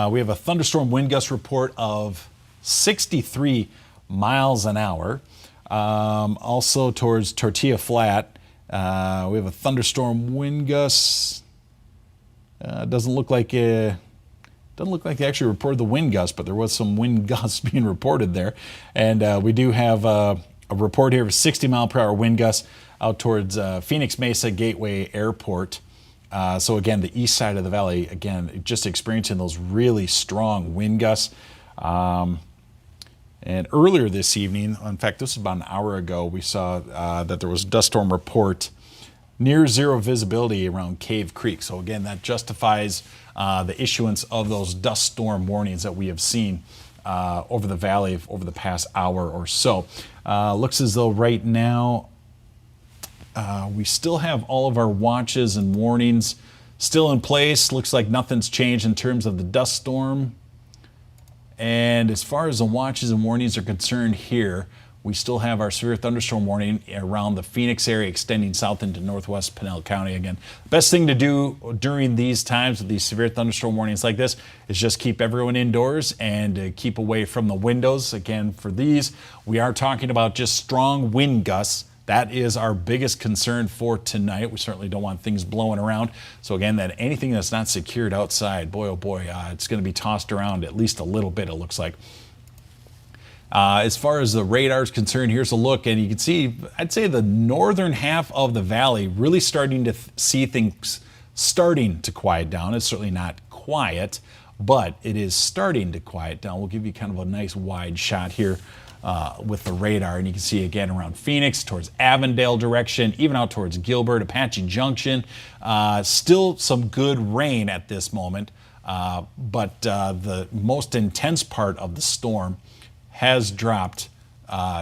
Speaker 1: we have a thunderstorm wind gust report of 63 miles an hour. Also towards Tortilla Flat, we have a thunderstorm wind gust. Doesn't look like they actually reported the wind gust, but there was some wind gusts being reported there. And we do have a report here of 60 mile per hour wind gusts out towards Phoenix Mesa Gateway Airport. So again, the east side of the valley, again, just experiencing those really strong wind gusts. And earlier this evening, in fact, this was about an hour ago, we saw that there was a dust storm report near zero visibility around Cave Creek. So again, that justifies the issuance of those dust storm warnings that we have seen over the valley over the past hour or so. Looks as though right now we still have all of our watches and warnings still in place. Looks like nothing's changed in terms of the dust storm. And as far as the watches and warnings are concerned here, we still have our severe thunderstorm warning around the Phoenix area extending south into northwest Pinella County. Again, the best thing to do during these times with these severe thunderstorm warnings like this is just keep everyone indoors and keep away from the windows. Again, for these, we are talking about just strong wind gusts. That is our biggest concern for tonight. We certainly don't want things blowing around. So again, that anything that's not secured outside, boy, oh boy, it's going to be tossed around at least a little bit, it looks like. As far as the radar is concerned, here's a look, and you can see, I'd say the northern half of the valley really starting to see things starting to quiet down. It's certainly not quiet, but it is starting to quiet down. We'll give you kind of a nice wide shot here with the radar, and you can see again around Phoenix, towards Avondale direction, even out towards Gilbert, Apache Junction. Still some good rain at this moment, but the most intense part of the storm has dropped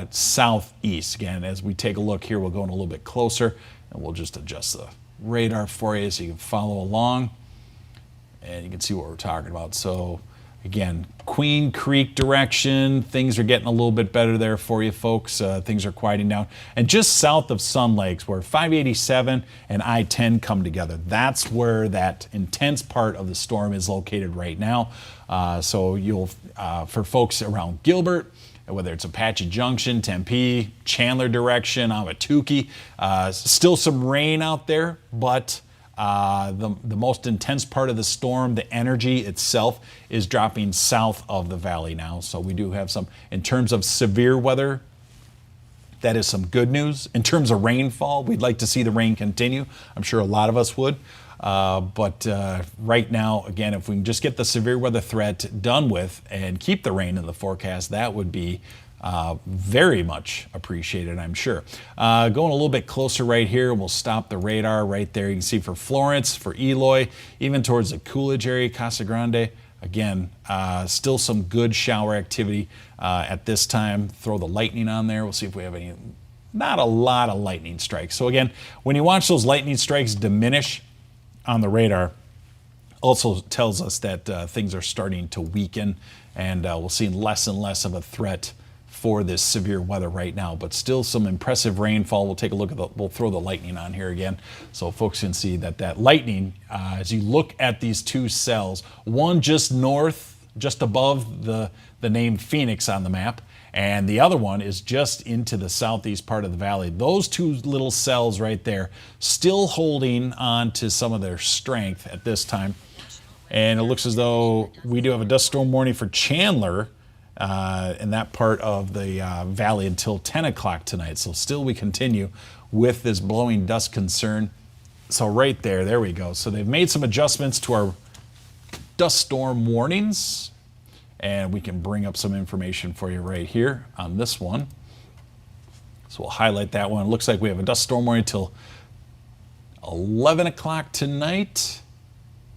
Speaker 1: southeast. Again, as we take a look here, we'll go in a little bit closer, and we'll just adjust the radar for you so you can follow along, and you can see what we're talking about. So again, Queen Creek direction, things are getting a little bit better there for you folks. Things are quieting down. And just south of Sun Lakes, where 587 and I-10 come together, that's where that intense part of the storm is located right now. So you'll, for folks around Gilbert, whether it's Apache Junction, Tempe, Chandler direction, Ahwatukee, still some rain out there, but The most intense part of the storm, the energy itself, is dropping south of the valley now. So we do have some, in terms of severe weather, that is some good news. In terms of rainfall, we'd like to see the rain continue. I'm sure a lot of us would. But right now, again, if we can just get the severe weather threat done with and keep the rain in the forecast, that would be very much appreciated, I'm sure. Going a little bit closer right here, we'll stop the radar right there. You can see for Florence, for Eloy, even towards the Coolidge area, Casa Grande. Again, still some good shower activity at this time. Throw the lightning on there. We'll see if we have any, not a lot of lightning strikes. So again, when you watch those lightning strikes diminish on the radar, also tells us that things are starting to weaken, and we'll see less and less of a threat for this severe weather right now, but still some impressive rainfall. We'll take a look at we'll throw the lightning on here again so folks can see that lightning, as you look at these two cells, one just north, just above the name Phoenix on the map, and the other one is just into the southeast part of the valley. Those two little cells right there still holding on to some of their strength at this time. And it looks as though we do have a dust storm warning for Chandler in that part of the valley until 10 o'clock tonight. So still we continue with this blowing dust concern. So right there we go. So they've made some adjustments to our dust storm warnings, and we can bring up some information for you right here on this one. So we'll highlight that one. It looks like we have a dust storm warning until 11 o'clock tonight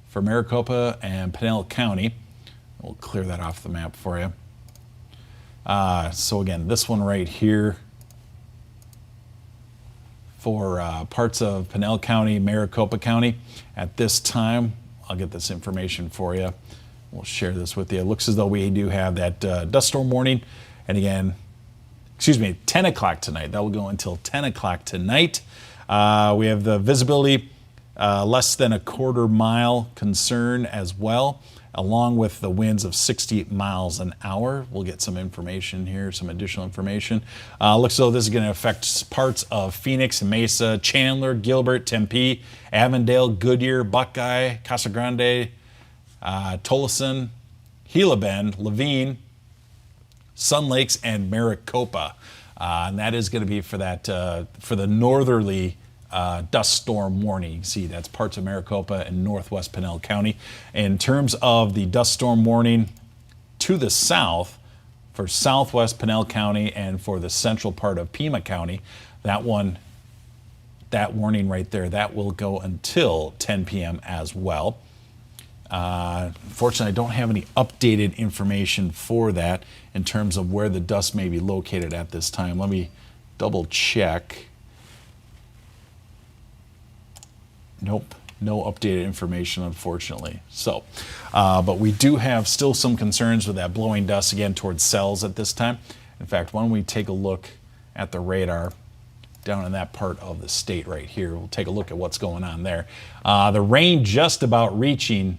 Speaker 1: for Maricopa and Pinella County. We'll clear that off the map for you. So again, this one right here for parts of Pinella County, Maricopa County. At this time, I'll get this information for you. We'll share this with you. It looks as though we do have that dust storm warning. And again, 10 o'clock tonight. That will go until 10 o'clock tonight. We have the visibility less than a quarter mile concern as well, along with the winds of 60 miles an hour. We'll get some information here, some additional information. Looks as though this is going to affect parts of Phoenix, Mesa, Chandler, Gilbert, Tempe, Avondale, Goodyear, Buckeye, Casa Grande, Tolleson, Gila Bend, Levine, Sun Lakes, and Maricopa. And that is going to be for that for the northerly dust storm warning. You can see that's parts of Maricopa and northwest Pinella County. In terms of the dust storm warning to the south, for southwest Pinella County and for the central part of Pima County, that warning right there, that will go until 10 p.m. as well. Unfortunately, I don't have any updated information for that in terms of where the dust may be located at this time. Let me double check. Nope, no updated information, unfortunately. So, but we do have still some concerns with that blowing dust again towards cells at this time. In fact, why don't we take a look at the radar down in that part of the state right here. We'll take a look at what's going on there. The rain just about reaching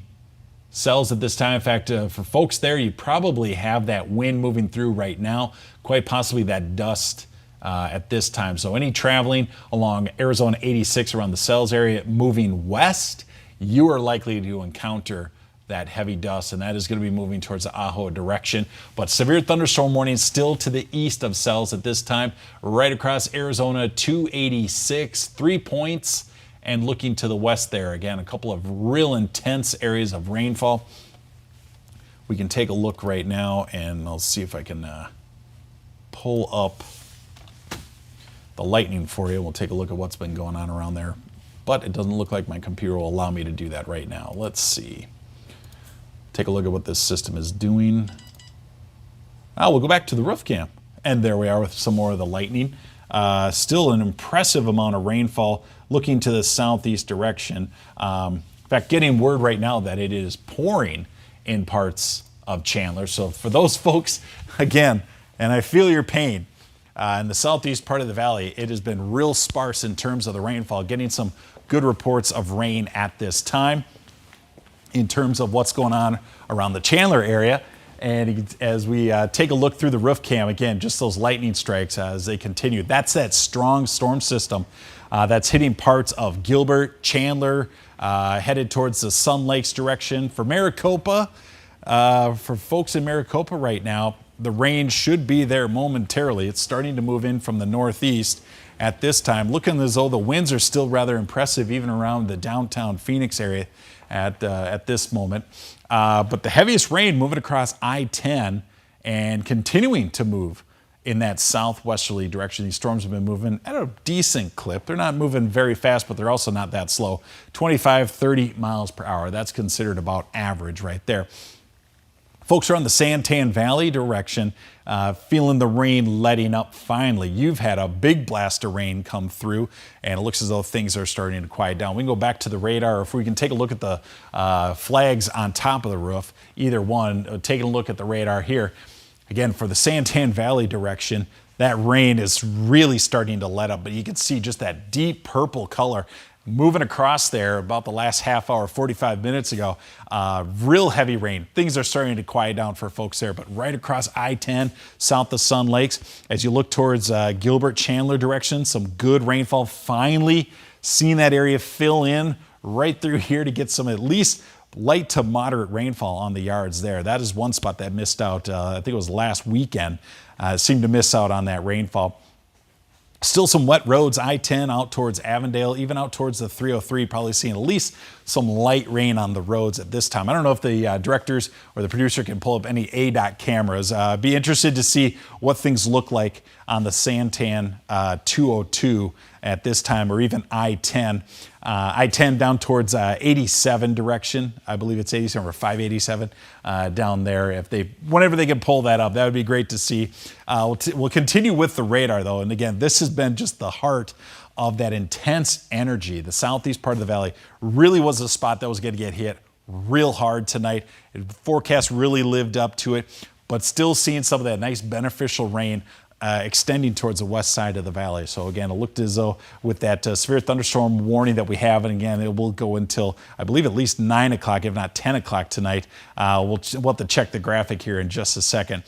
Speaker 1: cells at this time. In fact, for folks there, you probably have that wind moving through right now, quite possibly that dust at this time. So any traveling along Arizona 86 around the cells area moving west, you are likely to encounter that heavy dust, and that is going to be moving towards the Ajo direction. But severe thunderstorm warning still to the east of cells at this time, right across Arizona 286, 3 points, and looking to the west there. Again, a couple of real intense areas of rainfall. We can take a look right now, and I'll see if I can pull up the lightning for you. We'll take a look at what's been going on around there, but it doesn't look like my computer will allow me to do that right now. Let's see. Take a look at what this system is doing. We'll go back to the roof cam, and there we are with some more of the lightning. Still an impressive amount of rainfall looking to the southeast direction. In fact, getting word right now that it is pouring in parts of Chandler. So for those folks, again, and I feel your pain, in the southeast part of the valley, it has been real sparse in terms of the rainfall, getting some good reports of rain at this time. In terms of what's going on around the Chandler area, And as we take a look through the roof cam, again, just those lightning strikes as they continue. That's that strong storm system that's hitting parts of Gilbert, Chandler, headed towards the Sun Lakes direction. For Maricopa, for folks in Maricopa right now, the rain should be there momentarily. It's starting to move in from the northeast at this time. Looking as though the winds are still rather impressive even around the downtown Phoenix area at this moment. But the heaviest rain moving across I-10 and continuing to move in that southwesterly direction. These storms have been moving at a decent clip. They're not moving very fast, but they're also not that slow. 25, 30 miles per hour. That's considered about average right there. Folks are on the Santan Valley direction, feeling the rain letting up finally. You've had a big blast of rain come through, and it looks as though things are starting to quiet down. We can go back to the radar, or if we can take a look at the flags on top of the roof, either one, taking a look at the radar here. Again, for the Santan Valley direction, that rain is really starting to let up, but you can see just that deep purple color moving across there about the last half hour, 45 minutes ago. Real heavy rain. Things are starting to quiet down for folks there, but right across I-10, south of Sun Lakes, as you look towards Gilbert, Chandler direction, some good rainfall. Finally seeing that area fill in right through here to get some at least light to moderate rainfall on the yards there. That is one spot that missed out. I think it was last weekend. Seemed to miss out on that rainfall. Still some wet roads, I-10 out towards Avondale, even out towards the 303, probably seeing at least some light rain on the roads at this time. I don't know if the directors or the producer can pull up any ADOT cameras. Be interested to see what things look like on the Santan 202 at this time, or even I-10. I-10 down towards 87 direction. I believe it's 87 or 587 down there. Whenever they can pull that up, that would be great to see. We'll continue with the radar though. And again, this has been just the heart of that intense energy. The southeast part of the valley really was a spot that was going to get hit real hard tonight. The forecast really lived up to it, but still seeing some of that nice beneficial rain extending towards the west side of the valley. So again, it looked as though with that severe thunderstorm warning that we have, and again, it will go until, I believe, at least 9 o'clock, if not 10 o'clock tonight. We'll have to check the graphic here in just a second.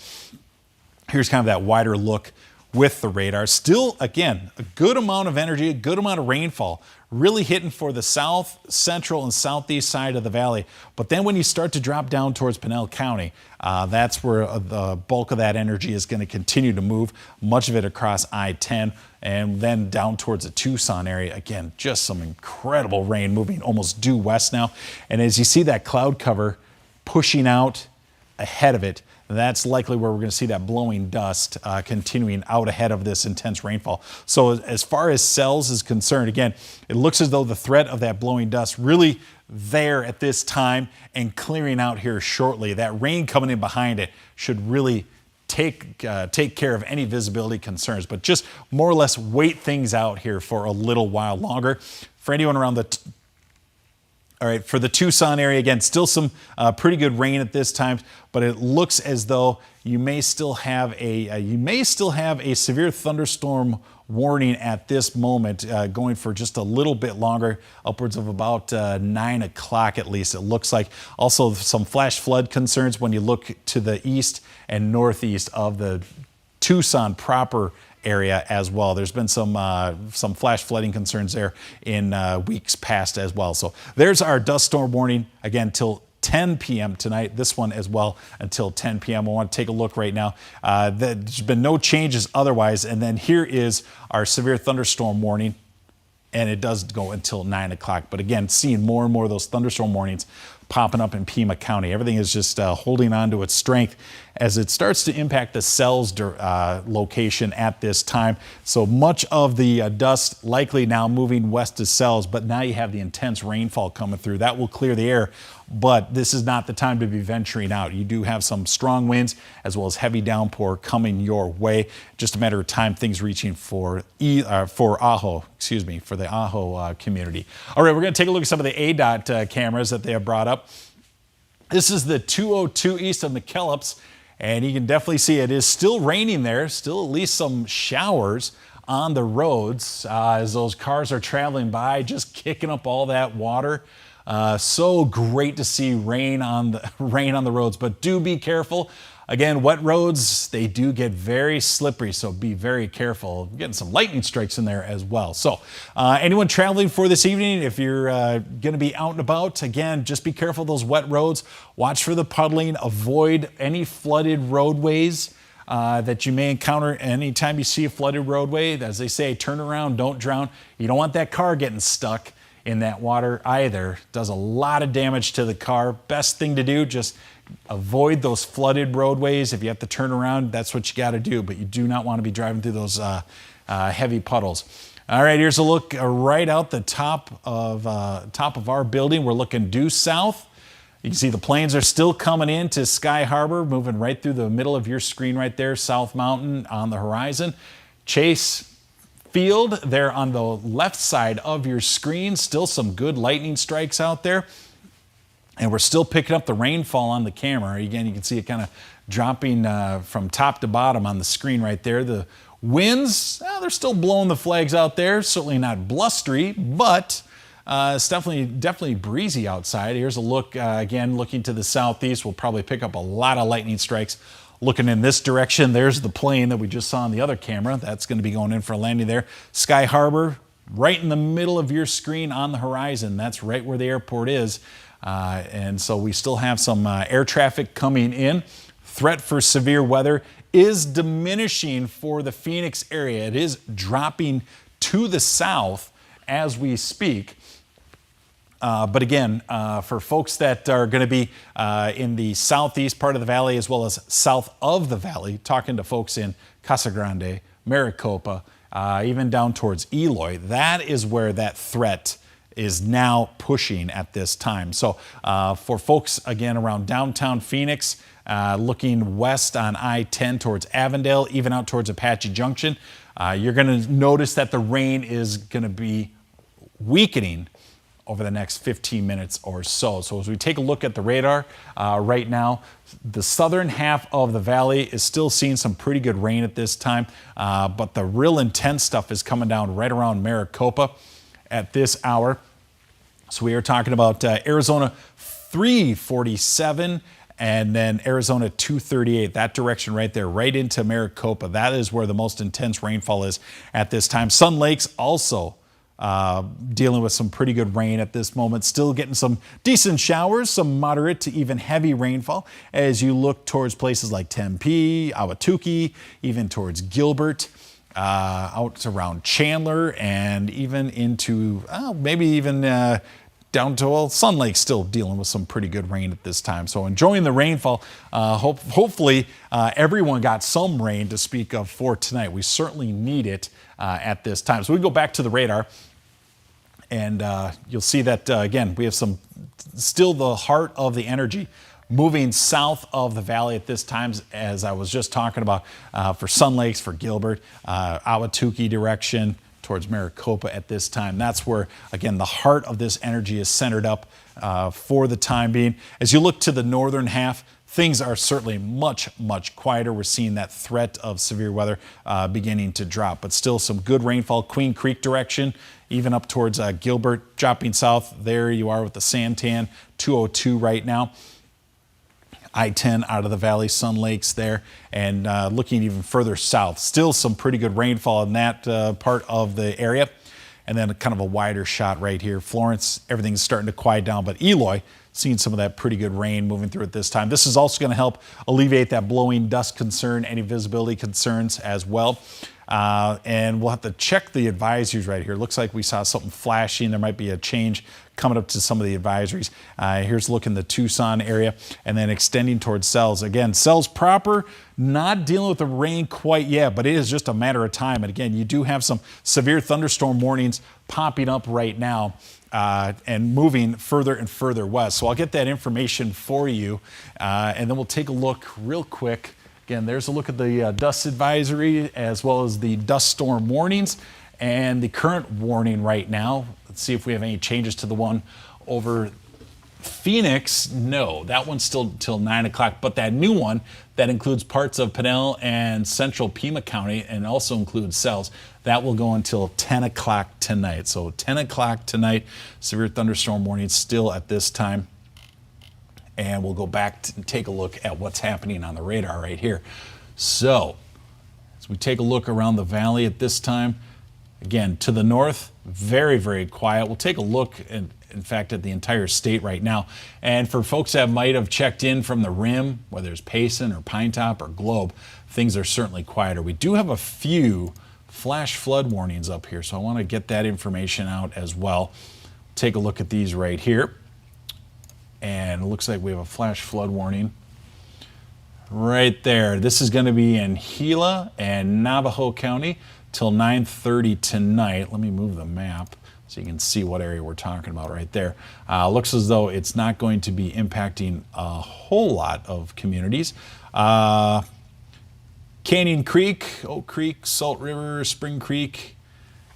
Speaker 1: Here's kind of that wider look with the radar. Still, again, a good amount of energy, a good amount of rainfall, really hitting for the south, central, and southeast side of the valley. But then when you start to drop down towards Pinella County, that's where the bulk of that energy is going to continue to move, much of it across I-10, and then down towards the Tucson area. Again, just some incredible rain moving almost due west now. And as you see that cloud cover pushing out ahead of it, that's likely where we're going to see that blowing dust continuing out ahead of this intense rainfall. So as far as cells is concerned, again, it looks as though the threat of that blowing dust really there at this time and clearing out here shortly. That rain coming in behind it should really take care of any visibility concerns, but just more or less wait things out here for a little while longer. For anyone around the all right, for the Tucson area, again, still some pretty good rain at this time, but it looks as though you may still have a severe thunderstorm warning at this moment, going for just a little bit longer, upwards of about 9 o'clock at least, it looks like. Also, some flash flood concerns when you look to the east and northeast of the Tucson proper area as well. There's been some flash flooding concerns there in weeks past as well. So there's our dust storm warning, again, till 10 p.m. tonight. This one as well until 10 p.m. I want to take a look right now. There's been no changes otherwise. And then here is our severe thunderstorm warning, and it does go until 9 o'clock. But again, seeing more and more of those thunderstorm warnings popping up in Pima County. Everything is just holding on to its strength as it starts to impact the cells location at this time. So much of the dust likely now moving west to cells, but now you have the intense rainfall coming through. That will clear the air, but this is not the time to be venturing out. You do have some strong winds as well as heavy downpour coming your way. Just a matter of time, things reaching for Ajo, for the Ajo community. All right, we're going to take a look at some of the ADOT cameras that they have brought up. This is the 202 east of McKellips, and you can definitely see it is still raining there, still at least some showers on the roads as those cars are traveling by, just kicking up all that water. So great to see rain on the roads, but do be careful. Again, wet roads, they do get very slippery, so be very careful. Getting some lightning strikes in there as well. So anyone traveling for this evening, if you're going to be out and about, again, just be careful of those wet roads. Watch for the puddling. Avoid any flooded roadways that you may encounter anytime you see a flooded roadway. As they say, turn around, don't drown. You don't want that car getting stuck in that water either. It does a lot of damage to the car. Best thing to do, just avoid those flooded roadways. If you have to turn around, that's what you got to do, but you do not want to be driving through those heavy puddles. All right, here's a look right out the top of our building. We're looking due south. You can see the planes are still coming in to Sky Harbor, moving right through the middle of your screen right there, South Mountain on the horizon. Chase Field there on the left side of your screen. Still some good lightning strikes out there. And we're still picking up the rainfall on the camera. Again, you can see it kind of dropping from top to bottom on the screen right there. The winds, they're still blowing the flags out there. Certainly not blustery, but it's definitely breezy outside. Here's a look, again, looking to the southeast. We'll probably pick up a lot of lightning strikes. Looking in this direction, there's the plane that we just saw on the other camera. That's going to be going in for a landing there. Sky Harbor, right in the middle of your screen on the horizon. That's right where the airport is. And so we still have some air traffic coming in. Threat for severe weather is diminishing for the Phoenix area. It is dropping to the south as we speak. But again, for folks that are going to be in the southeast part of the valley as well as south of the valley, talking to folks in Casa Grande, Maricopa, even down towards Eloy, that is where that threat is now pushing at this time. So for folks, again, around downtown Phoenix, looking west on I-10 towards Avondale, even out towards Apache Junction, you're going to notice that the rain is going to be weakening over the next 15 minutes or so. So as we take a look at the radar right now, the southern half of the valley is still seeing some pretty good rain at this time, but the real intense stuff is coming down right around Maricopa at this hour. So we are talking about Arizona 347 and then Arizona 238, that direction right there, right into Maricopa. That is where the most intense rainfall is at this time. Sun Lake's also dealing with some pretty good rain at this moment. Still getting some decent showers, some moderate to even heavy rainfall as you look towards places like Tempe, Ahwatukee, even towards Gilbert. Out around Chandler and even into maybe even down to Sun Lake, still dealing with some pretty good rain at this time. So enjoying the rainfall. Hopefully everyone got some rain to speak of for tonight. We certainly need it at this time. So we go back to the radar and you'll see that again, we have still the heart of the energy moving south of the valley at this time, as I was just talking about for Sun Lakes, for Gilbert, Ahwatukee direction towards Maricopa at this time. That's where, again, the heart of this energy is centered up for the time being. As you look to the northern half, things are certainly much, much quieter. We're seeing that threat of severe weather beginning to drop, but still some good rainfall. Queen Creek direction, even up towards Gilbert, dropping south. There you are with the Santan 202 right now. I-10 out of the valley, Sun Lakes there, and looking even further south. Still some pretty good rainfall in that part of the area. And then kind of a wider shot right here. Florence, everything's starting to quiet down, but Eloy, seeing some of that pretty good rain moving through at this time. This is also going to help alleviate that blowing dust concern, any visibility concerns as well. And we'll have to check the advisories right here. Looks like we saw something flashing. There might be a change coming up to some of the advisories. Here's a look in the Tucson area and then extending towards Sells. Again, Sells proper, not dealing with the rain quite yet, but it is just a matter of time. And again, you do have some severe thunderstorm warnings popping up right now and moving further and further west. So I'll get that information for you and then we'll take a look real quick. Again, there's a look at the dust advisory as well as the dust storm warnings and the current warning right now. Let's see if we have any changes to the one over Phoenix, no, that one's still till 9 o'clock, but that new one that includes parts of Pinella and central Pima County and also includes cells, that will go until 10 o'clock tonight. So 10 o'clock tonight, severe thunderstorm warning still at this time. And we'll go back and take a look at what's happening on the radar right here. So as we take a look around the valley at this time, again, to the north, very, very quiet. We'll take a look, in fact, at the entire state right now. And for folks that might have checked in from the rim, whether it's Payson or Pinetop or Globe, things are certainly quieter. We do have a few flash flood warnings up here, so I want to get that information out as well. Take a look at these right here. And it looks like we have a flash flood warning right there. This is going to be in Gila and Navajo County till 9:30 tonight. Let me move the map so you can see what area we're talking about right there. Looks as though it's not going to be impacting a whole lot of communities. Canyon Creek, Oak Creek, Salt River, Spring Creek,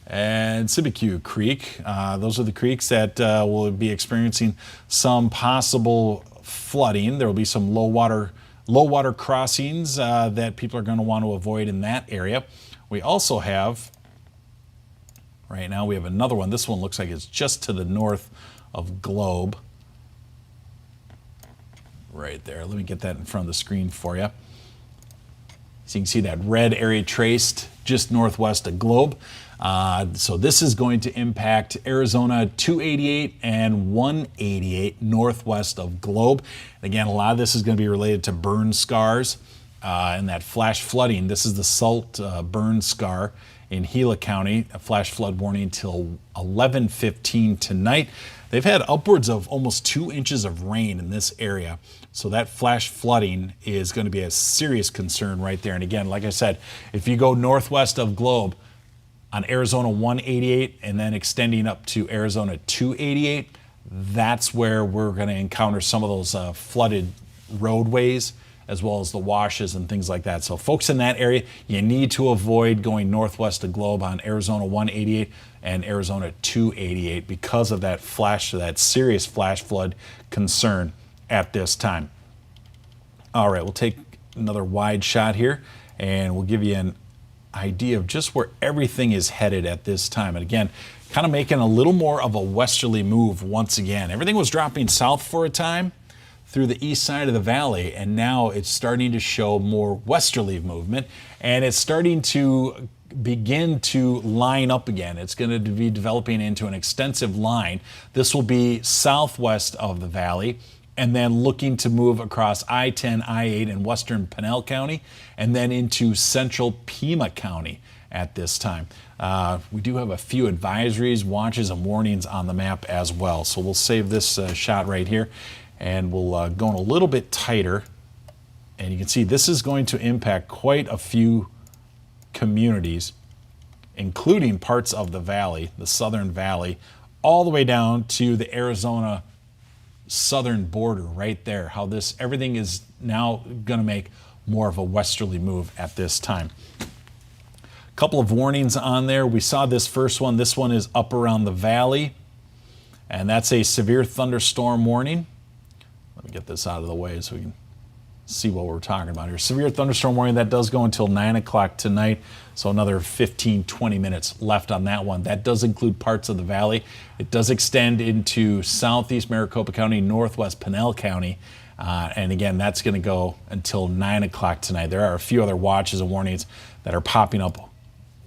Speaker 1: and Sibecue Creek. Those are the creeks that will be experiencing some possible flooding. There will be some low water crossings that people are going to want to avoid in that area. We also have, right now we have another one. This one looks like it's just to the north of Globe. Right there. Let me get that in front of the screen for you. So you can see that red area traced just northwest of Globe. So this is going to impact Arizona 288 and 188 northwest of Globe. And again, a lot of this is going to be related to burn scars and that flash flooding. This is the salt burn scar in Gila County, a flash flood warning till 11:15 tonight. They've had upwards of almost 2 inches of rain in this area. So that flash flooding is going to be a serious concern right there. And again, like I said, if you go northwest of Globe on Arizona 188 and then extending up to Arizona 288, that's where we're going to encounter some of those flooded roadways as well as the washes and things like that. So folks in that area, you need to avoid going northwest of Globe on Arizona 188 and Arizona 288 because of that serious flash flood concern at this time. All right, we'll take another wide shot here and we'll give you an idea of just where everything is headed at this time. And again, kind of making a little more of a westerly move once again. Everything was dropping south for a time through the east side of the valley, and now it's starting to show more westerly movement, and it's starting to begin to line up again. It's going to be developing into an extensive line. This will be southwest of the valley, and then looking to move across I-10, I-8 in western Pinella County, and then into central Pima County at this time. We do have a few advisories, watches, and warnings on the map as well. So we'll save this shot right here, and we'll go in a little bit tighter. And you can see this is going to impact quite a few communities, including parts of the valley, the southern valley, all the way down to the Arizona southern border right there. How everything is now going to make more of a westerly move at this time. A couple of warnings on there. We saw this first one. This one is up around the valley, and that's a severe thunderstorm warning. Let me get this out of the way so we can see what we're talking about here. Severe thunderstorm warning, that does go until 9 o'clock tonight, so another 15-20 minutes left on that one. That does include parts of the valley. It does extend into southeast Maricopa County, northwest Pinella County, and again, that's going to go until 9 o'clock tonight. There are a few other watches and warnings that are popping up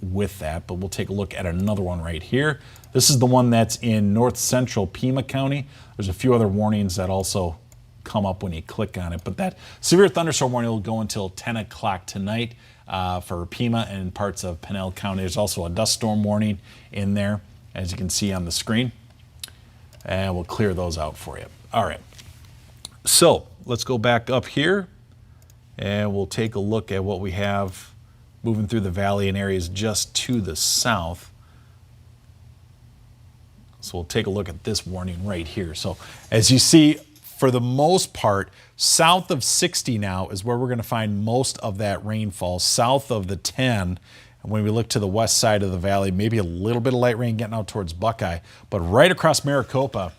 Speaker 1: with that, but we'll take a look at another one right here. This is the one that's in north central Pima County. There's a few other warnings that also come up when you click on it, but that severe thunderstorm warning will go until 10 o'clock tonight for Pima and parts of Pinella County. There's also a dust storm warning in there, as you can see on the screen, and we'll clear those out for you. All right, so let's go back up here and we'll take a look at what we have moving through the valley in areas just to the south. So we'll take a look at this warning right here. So as you see, for the most part, south of 60 now is where we're going to find most of that rainfall, south of the 10. And when we look to the west side of the valley, maybe a little bit of light rain getting out towards Buckeye. But right across Maricopa,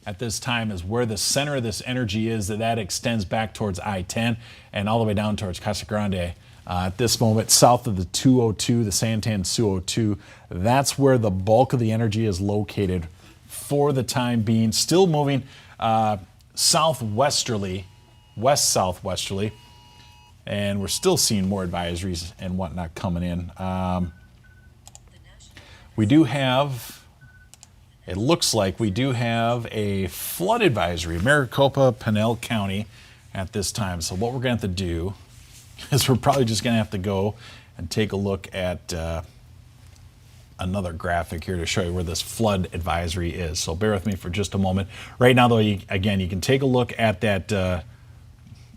Speaker 1: at this time is where the center of this energy is, that extends back towards I-10 and all the way down towards Casa Grande. At this moment, south of the 202, the Santan 202, that's where the bulk of the energy is located for the time being. Still moving southwesterly, west-southwesterly, and we're still seeing more advisories and whatnot coming in. We do have, it looks like we do have a flood advisory, Maricopa, Pinella County at this time. So what we're going to have to do is we're probably just going to have to go and take a look at another graphic here to show you where this flood advisory is. So bear with me for just a moment. Right now, though, again, you can take a look at that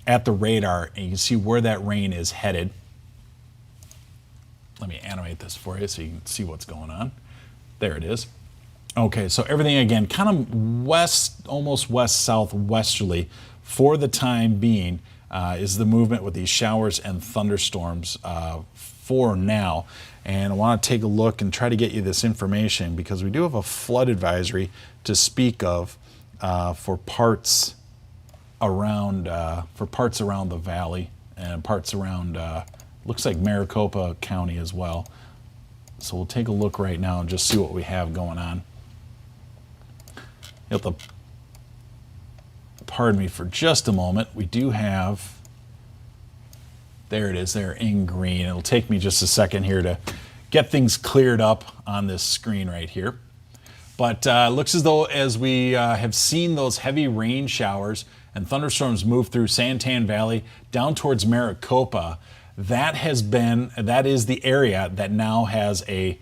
Speaker 1: at the radar, and you can see where that rain is headed. Let me animate this for you so you can see what's going on. There it is. Okay, so everything again, kind of west, almost west-southwesterly for the time being is the movement with these showers and thunderstorms for now. And I want to take a look and try to get you this information because we do have a flood advisory to speak of for parts around the valley and parts around looks like Maricopa County as well. So we'll take a look right now and just see what we have going on. You'll have to pardon me for just a moment. We do have, there it is there in green. It'll take me just a second here to get things cleared up on this screen right here. But it looks as though as we have seen those heavy rain showers and thunderstorms move through Santan Valley down towards Maricopa, that is the area that now has a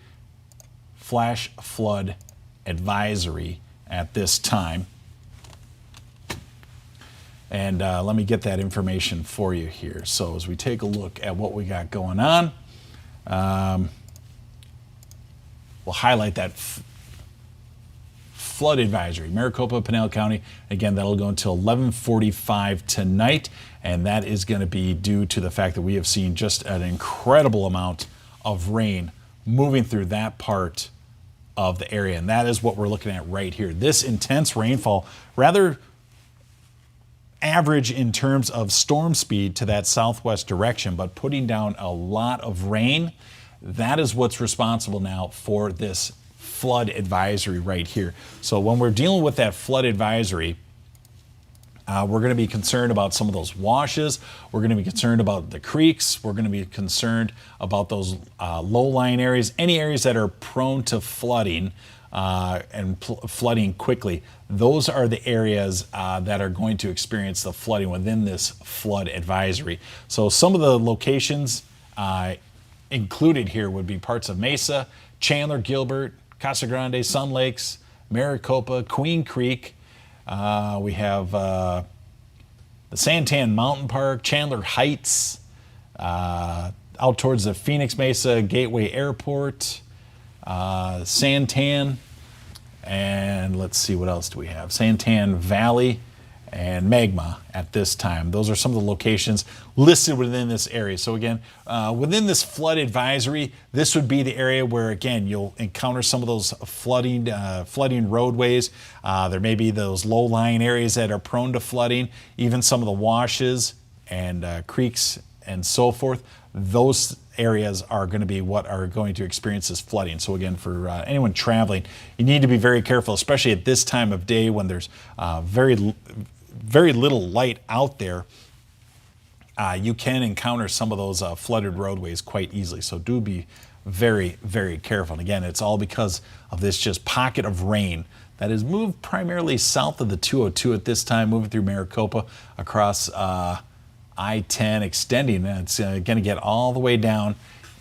Speaker 1: flash flood advisory at this time. And let me get that information for you here. So as we take a look at what we got going on, we'll highlight that flood advisory, Maricopa, Pinella County. Again, that'll go until 11:45 tonight, and that is going to be due to the fact that we have seen just an incredible amount of rain moving through that part of the area, and that is what we're looking at right here. This intense rainfall, rather average in terms of storm speed to that southwest direction, but putting down a lot of rain, that is what's responsible now for this flood advisory right here. So when we're dealing with that flood advisory, we're going to be concerned about some of those washes. We're going to be concerned about the creeks. We're going to be concerned about those low-lying areas, any areas that are prone to flooding and flooding quickly. Those are the areas that are going to experience the flooding within this flood advisory. So some of the locations included here would be parts of Mesa, Chandler, Gilbert, Casa Grande, Sun Lakes, Maricopa, Queen Creek. We have the Santan Mountain Park, Chandler Heights, out towards the Phoenix Mesa Gateway Airport, Santan, and let's see, what else do we have? Santan Valley and Magma at this time. Those are some of the locations listed within this area. So again, within this flood advisory, this would be the area where, again, you'll encounter some of those flooding roadways. There may be those low-lying areas that are prone to flooding, even some of the washes and creeks and so forth. Those areas are going to be what are going to experience this flooding. So again, for anyone traveling, you need to be very careful, especially at this time of day when there's very little light out there. You can encounter some of those flooded roadways quite easily. So do be very, very careful. And again, it's all because of this just pocket of rain that has moved primarily south of the 202 at this time, moving through Maricopa across I-10, extending. It's going to get all the way down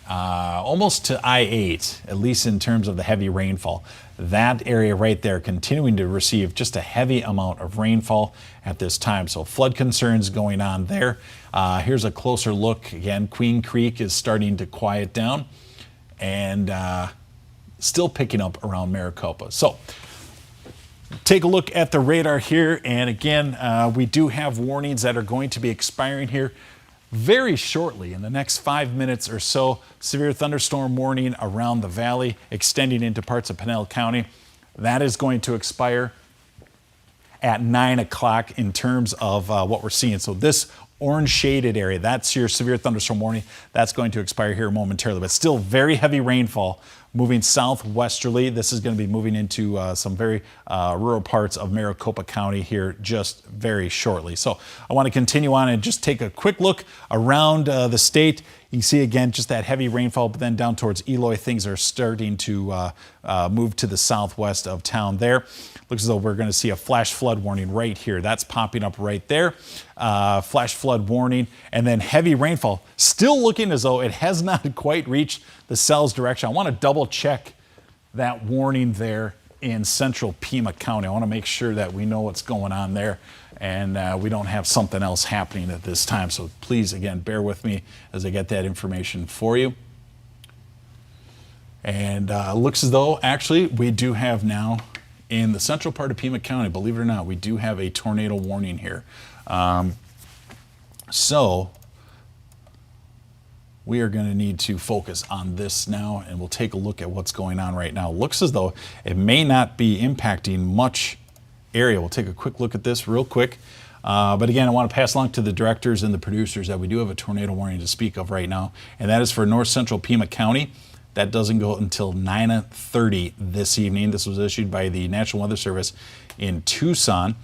Speaker 1: almost to I-8, at least in terms of the heavy rainfall. That area right there continuing to receive just a heavy amount of rainfall at this time. So flood concerns going on there. Here's a closer look. Again, Queen Creek is starting to quiet down and still picking up around Maricopa. So take a look at the radar here. And again, we do have warnings that are going to be expiring here very shortly in the next 5 minutes or so. Severe thunderstorm warning around the valley, extending into parts of Pinella County. That is going to expire. at 9 o'clock in terms of what we're seeing. So this orange shaded area, that's your severe thunderstorm warning. That's going to expire here momentarily, but still very heavy rainfall moving southwesterly. This is going to be moving into some very rural parts of Maricopa County here just very shortly. So I want to continue on and just take a quick look around the state. You can see again just that heavy rainfall, but then down towards Eloy, things are starting to move to the southwest of town there. Looks as though we're going to see a flash flood warning right here. That's popping up right there. Flash flood warning, and then heavy rainfall. Still looking as though it has not quite reached the cell's direction. I want to double check that warning there in central Pima County. I want to make sure that we know what's going on there and we don't have something else happening at this time. So please, again, bear with me as I get that information for you. And looks as though actually we do have now in the central part of Pima County, believe it or not, we do have a tornado warning here. So we are going to need to focus on this now, and we'll take a look at what's going on right now. Looks as though it may not be impacting much area. We'll take a quick look at this real quick. But again, I want to pass along to the directors and the producers that we do have a tornado warning to speak of right now, and that is for north central Pima County. That doesn't go until 9:30 this evening. This was issued by the National Weather Service in Tucson.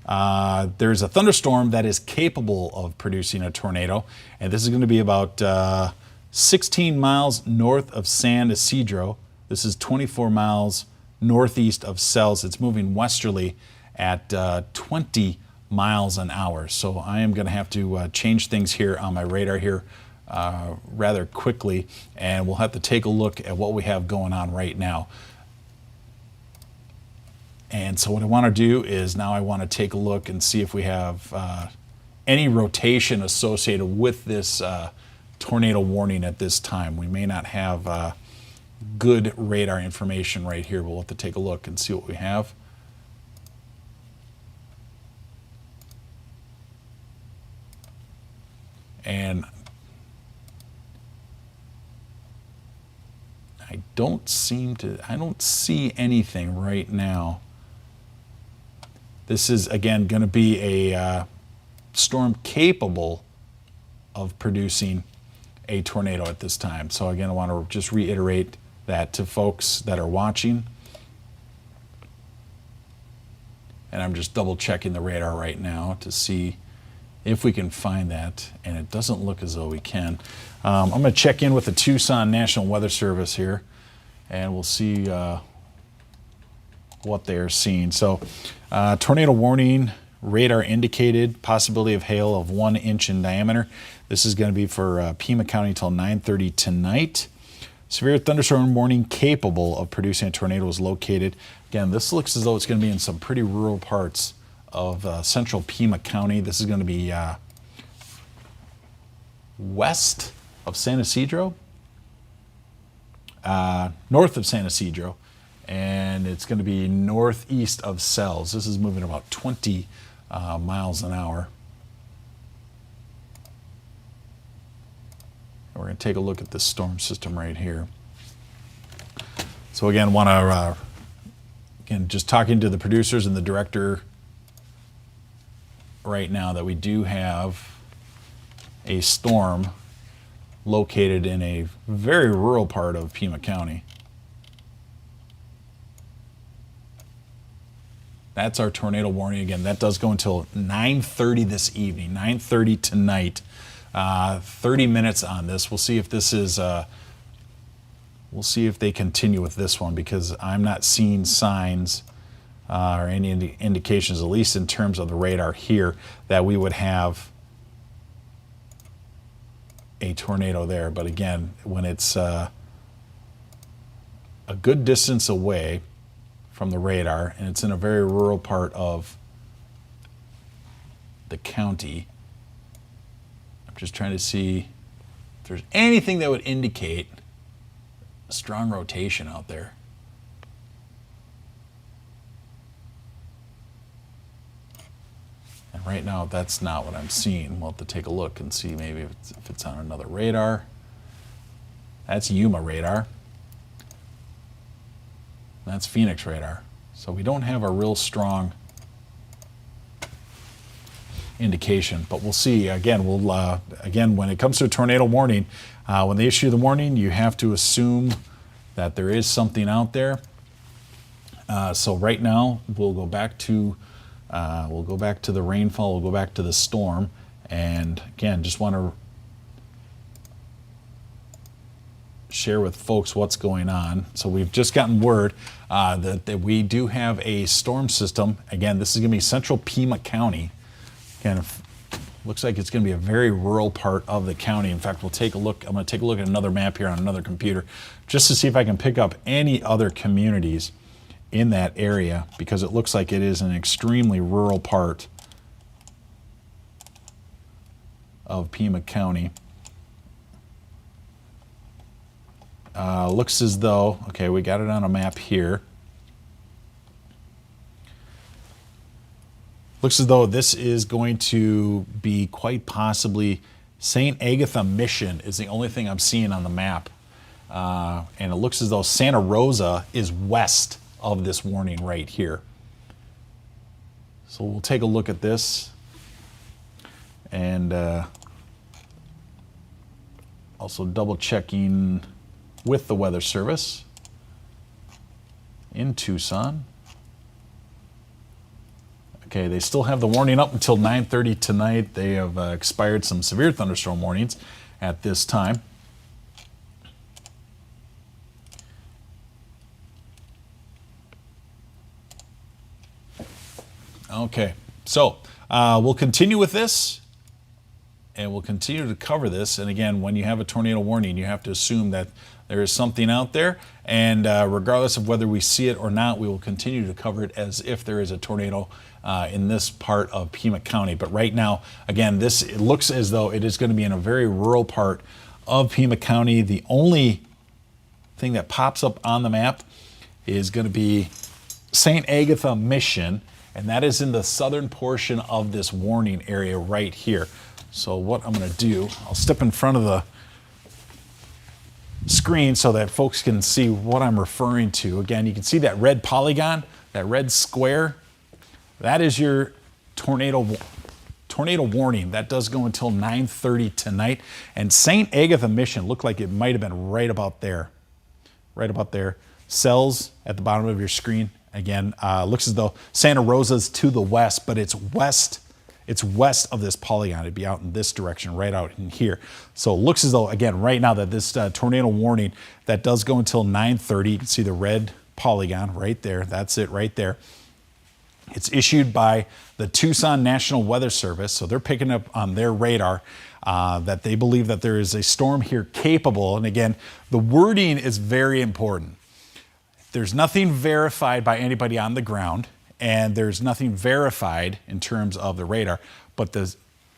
Speaker 1: There's a thunderstorm that is capable of producing a tornado, and this is going to be about 16 miles north of San Isidro. This is 24 miles northeast of Cells. It's moving westerly at 20 miles an hour. So I am going to have to change things here on my radar here rather quickly, and we'll have to take a look at what we have going on right now. And so what I want to do is now I want to take a look and see if we have any rotation associated with this tornado warning at this time. We may not have good radar information right here. We'll have to take a look and see what we have. And I don't see anything right now. This is again going to be a storm capable of producing a tornado at this time. So again, I want to just reiterate that to folks that are watching. And I'm just double checking the radar right now to see if we can find that, and it doesn't look as though we can. I'm going to check in with the Tucson National Weather Service here, and we'll see what they're seeing. So tornado warning, radar indicated, possibility of hail of 1 inch in diameter. This is going to be for Pima County until 9:30 tonight. Severe thunderstorm warning capable of producing a tornado is located. Again, this looks as though it's going to be in some pretty rural parts of central Pima County. This is going to be west of San Isidro, north of San Isidro, and it's going to be northeast of Cells. This is moving about 20 miles an hour. And we're going to take a look at this storm system right here. So again, want to again just talking to the producers and the director right now that we do have a storm located in a very rural part of Pima County. That's our tornado warning. Again, that does go until 9:30 this evening, 9:30 tonight. 30 minutes on this. We'll see if this is, we'll see if they continue with this one, because I'm not seeing signs or any indications, at least in terms of the radar here, that we would have a tornado there. But again, when it's a good distance away from the radar and it's in a very rural part of the county, I'm just trying to see if there's anything that would indicate a strong rotation out there. And right now, that's not what I'm seeing. We'll have to take a look and see maybe if it's on another radar. That's Yuma radar. That's Phoenix radar. So we don't have a real strong indication. But we'll see. Again, again, when it comes to a tornado warning, when they issue the warning, you have to assume that there is something out there. So right now, we'll go back to the rainfall. We'll go back to the storm, and again, just want to share with folks what's going on. So we've just gotten word that we do have a storm system. Again, this is going to be central Pima County. Again, looks like it's going to be a very rural part of the county. In fact, we'll take a look. I'm going to take a look at another map here on another computer just to see if I can pick up any other communities in that area, because it looks like it is an extremely rural part of Pima County. Looks as though, okay, we got it on a map here. Looks as though this is going to be quite possibly St. Agatha Mission is the only thing I'm seeing on the map. And it looks as though Santa Rosa is west of this warning right here. So we'll take a look at this. And also double checking with the Weather Service in Tucson. Okay, they still have the warning up until 9:30 tonight. They have expired some severe thunderstorm warnings at this time. Okay, so we'll continue with this, and we'll continue to cover this. And again, when you have a tornado warning, you have to assume that there is something out there, and regardless of whether we see it or not, we will continue to cover it as if there is a tornado in this part of Pima County. But right now, again, it looks as though it is going to be in a very rural part of Pima County. The only thing that pops up on the map is going to be St. Agatha Mission, and that is in the southern portion of this warning area right here. So what I'm going to do, I'll step in front of the screen so that folks can see what I'm referring to. Again, you can see that red polygon, that red square. That is your tornado warning. That does go until 9:30 tonight. And St. Agatha Mission looked like it might have been right about there. Right about there. Cells at the bottom of your screen. Again, looks as though Santa Rosa's to the west, but it's west. It's west of this polygon. It'd be out in this direction, right out in here. So it looks as though, again, right now that this tornado warning, that does go until 9:30. You can see the red polygon right there. That's it right there. It's issued by the Tucson National Weather Service. So they're picking up on their radar that they believe that there is a storm here capable. And again, the wording is very important. There's nothing verified by anybody on the ground, and there's nothing verified in terms of the radar, but the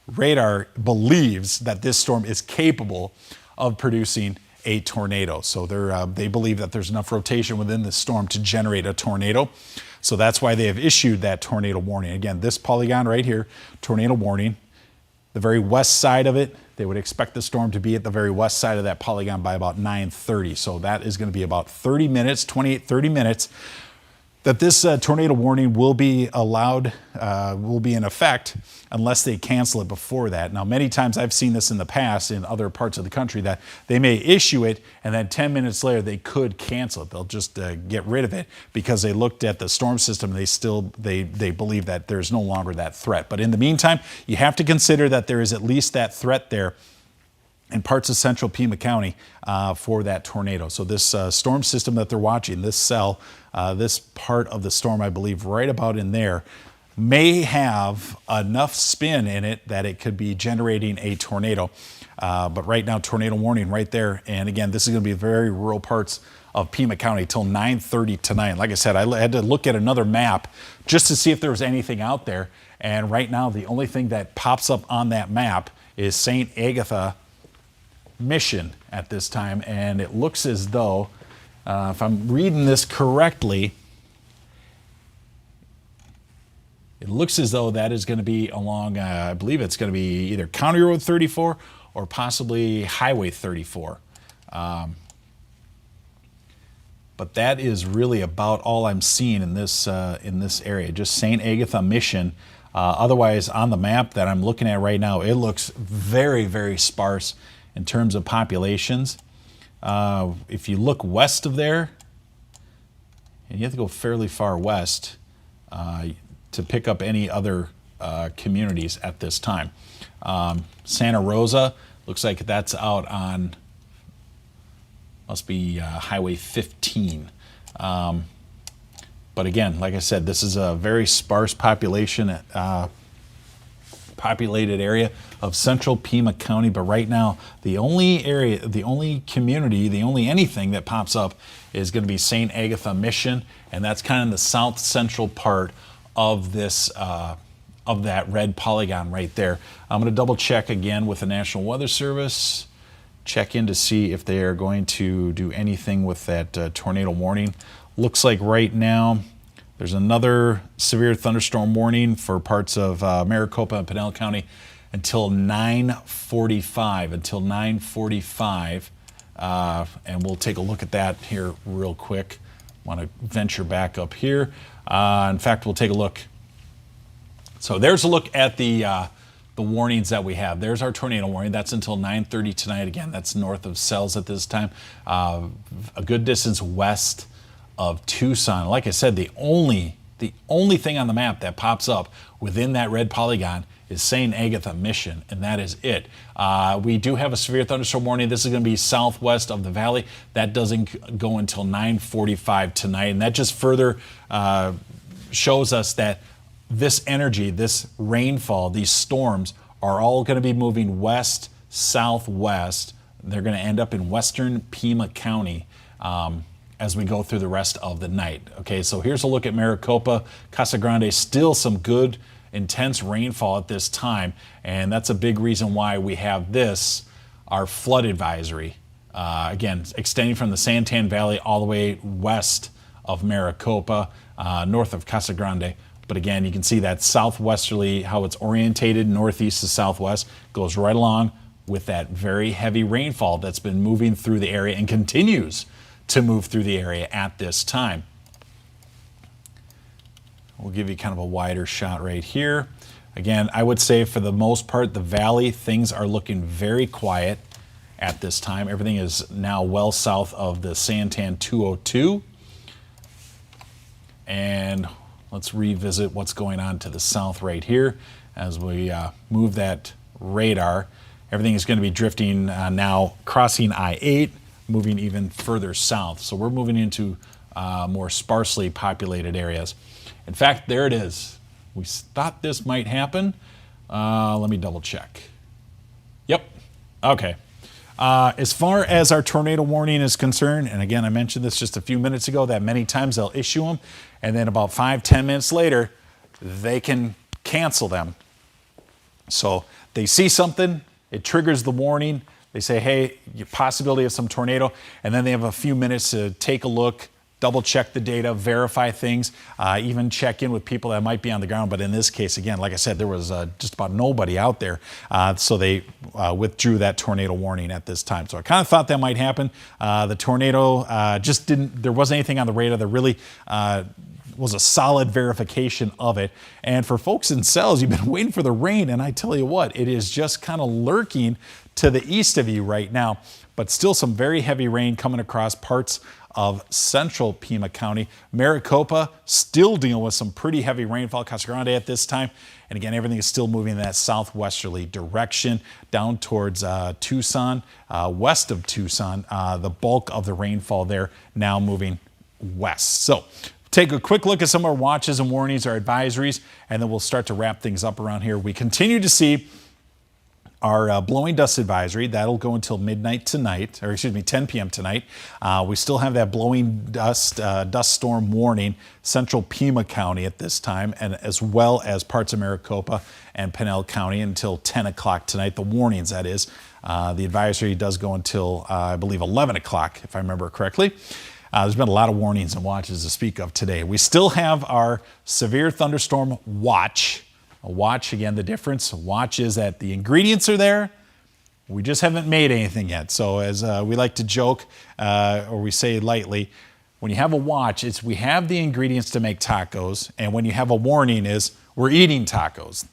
Speaker 1: radar believes that this storm is capable of producing a tornado. So they believe that there's enough rotation within the storm to generate a tornado. So that's why they have issued that tornado warning. Again, this polygon right here, tornado warning. The very west side of it, they would expect the storm to be at the very west side of that polygon by about 9:30. So that is going to be about 30 minutes, 28, 30 minutes, that this tornado warning will be allowed, will be in effect unless they cancel it before that. Now, many times I've seen this in the past in other parts of the country that they may issue it and then 10 minutes later they could cancel it. They'll just get rid of it because they looked at the storm system and they believe that there's no longer that threat. But in the meantime, you have to consider that there is at least that threat there in parts of central Pima County for that tornado. So this storm system that they're watching, this cell, this part of the storm, I believe right about in there, may have enough spin in it that it could be generating a tornado. But right now, tornado warning right there. And again, this is going to be very rural parts of Pima County till 9:30 tonight. Like I said, I had to look at another map just to see if there was anything out there. And right now, the only thing that pops up on that map is St. Agatha Mission at this time. And it looks as though, if I'm reading this correctly, it looks as though that is going to be along, I believe it's going to be either County Road 34 or possibly Highway 34. But that is really about all I'm seeing in this area. Just St. Agatha Mission Otherwise, on the map that I'm looking at right now, it looks very, very sparse in terms of populations. If you look west of there, and you have to go fairly far west to pick up any other communities at this time. Santa Rosa looks like that's out on, must be Highway 15. But again, like I said, this is a very sparse populated area of central Pima County. But right now, the only area, the only community, the only anything that pops up is going to be St. Agatha Mission, and that's kind of the south central part of this of that red polygon right there. I'm going to double check again with the National Weather Service, check in to see if they are going to do anything with that tornado warning. Looks like right now there's another severe thunderstorm warning for parts of Maricopa and Pinella County until 9:45. Until 9:45, and we'll take a look at that here real quick. Want to venture back up here. In fact, we'll take a look. So there's a look at the warnings that we have. There's our tornado warning. That's until 9:30 tonight. Again, that's north of Sells at this time. A good distance west of Tucson. Like I said, the only thing on the map that pops up within that red polygon is St. Agatha Mission, and that is it. We do have a severe thunderstorm warning. This is going to be southwest of the valley. That doesn't go until 9:45 tonight, and that just further shows us that this energy, this rainfall, these storms are all going to be moving west, southwest. They're going to end up in western Pima County as we go through the rest of the night. Okay, so here's a look at Maricopa, Casa Grande. Still some good, intense rainfall at this time, and that's a big reason why we have this, our flood advisory. Again, extending from the Santan Valley all the way west of Maricopa, north of Casa Grande. But again, you can see that southwesterly, how it's orientated northeast to southwest, goes right along with that very heavy rainfall that's been moving through the area and continues to move through the area at this time. We'll give you kind of a wider shot right here. Again, I would say for the most part, the valley, things are looking very quiet at this time. Everything is now well south of the Santan 202. And let's revisit what's going on to the south right here as we move that radar. Everything is going to be drifting now, crossing I-8, moving even further south. So we're moving into more sparsely populated areas. In fact, there it is. We thought this might happen. Let me double check. Yep. Okay. As far as our tornado warning is concerned, and again, I mentioned this just a few minutes ago, that many times they'll issue them, and then about 5-10 minutes later, they can cancel them. So they see something, it triggers the warning. They say, hey, possibility of some tornado, and then they have a few minutes to take a look, double check the data, verify things, even check in with people that might be on the ground. But in this case, again, like I said, there was just about nobody out there. So they withdrew that tornado warning at this time. So I kind of thought that might happen. The tornado just didn't, there wasn't anything on the radar that really was a solid verification of it. And for folks in Sells, you've been waiting for the rain, and I tell you what, it is just kind of lurking to the east of you right now, but still some very heavy rain coming across parts of central Pima County. Maricopa still dealing with some pretty heavy rainfall. Casa Grande at this time. And again, everything is still moving in that southwesterly direction down towards Tucson, west of Tucson. The bulk of the rainfall there now moving west. So take a quick look at some of our watches and warnings, our advisories, and then we'll start to wrap things up around here. We continue to see our blowing dust advisory. That'll go until midnight tonight, or excuse me, 10 p.m. tonight. We still have that blowing dust, dust storm warning, central Pima County at this time, and as well as parts of Maricopa and Pinella County until 10 o'clock tonight. The warnings, that is. The advisory does go until, I believe, 11 o'clock, if I remember correctly. There's been a lot of warnings and watches to speak of today. We still have our severe thunderstorm watch. A watch, again, the difference, a watch is that the ingredients are there, we just haven't made anything yet. So as we like to joke, or we say lightly, when you have a watch, it's we have the ingredients to make tacos, and when you have a warning is we're eating tacos.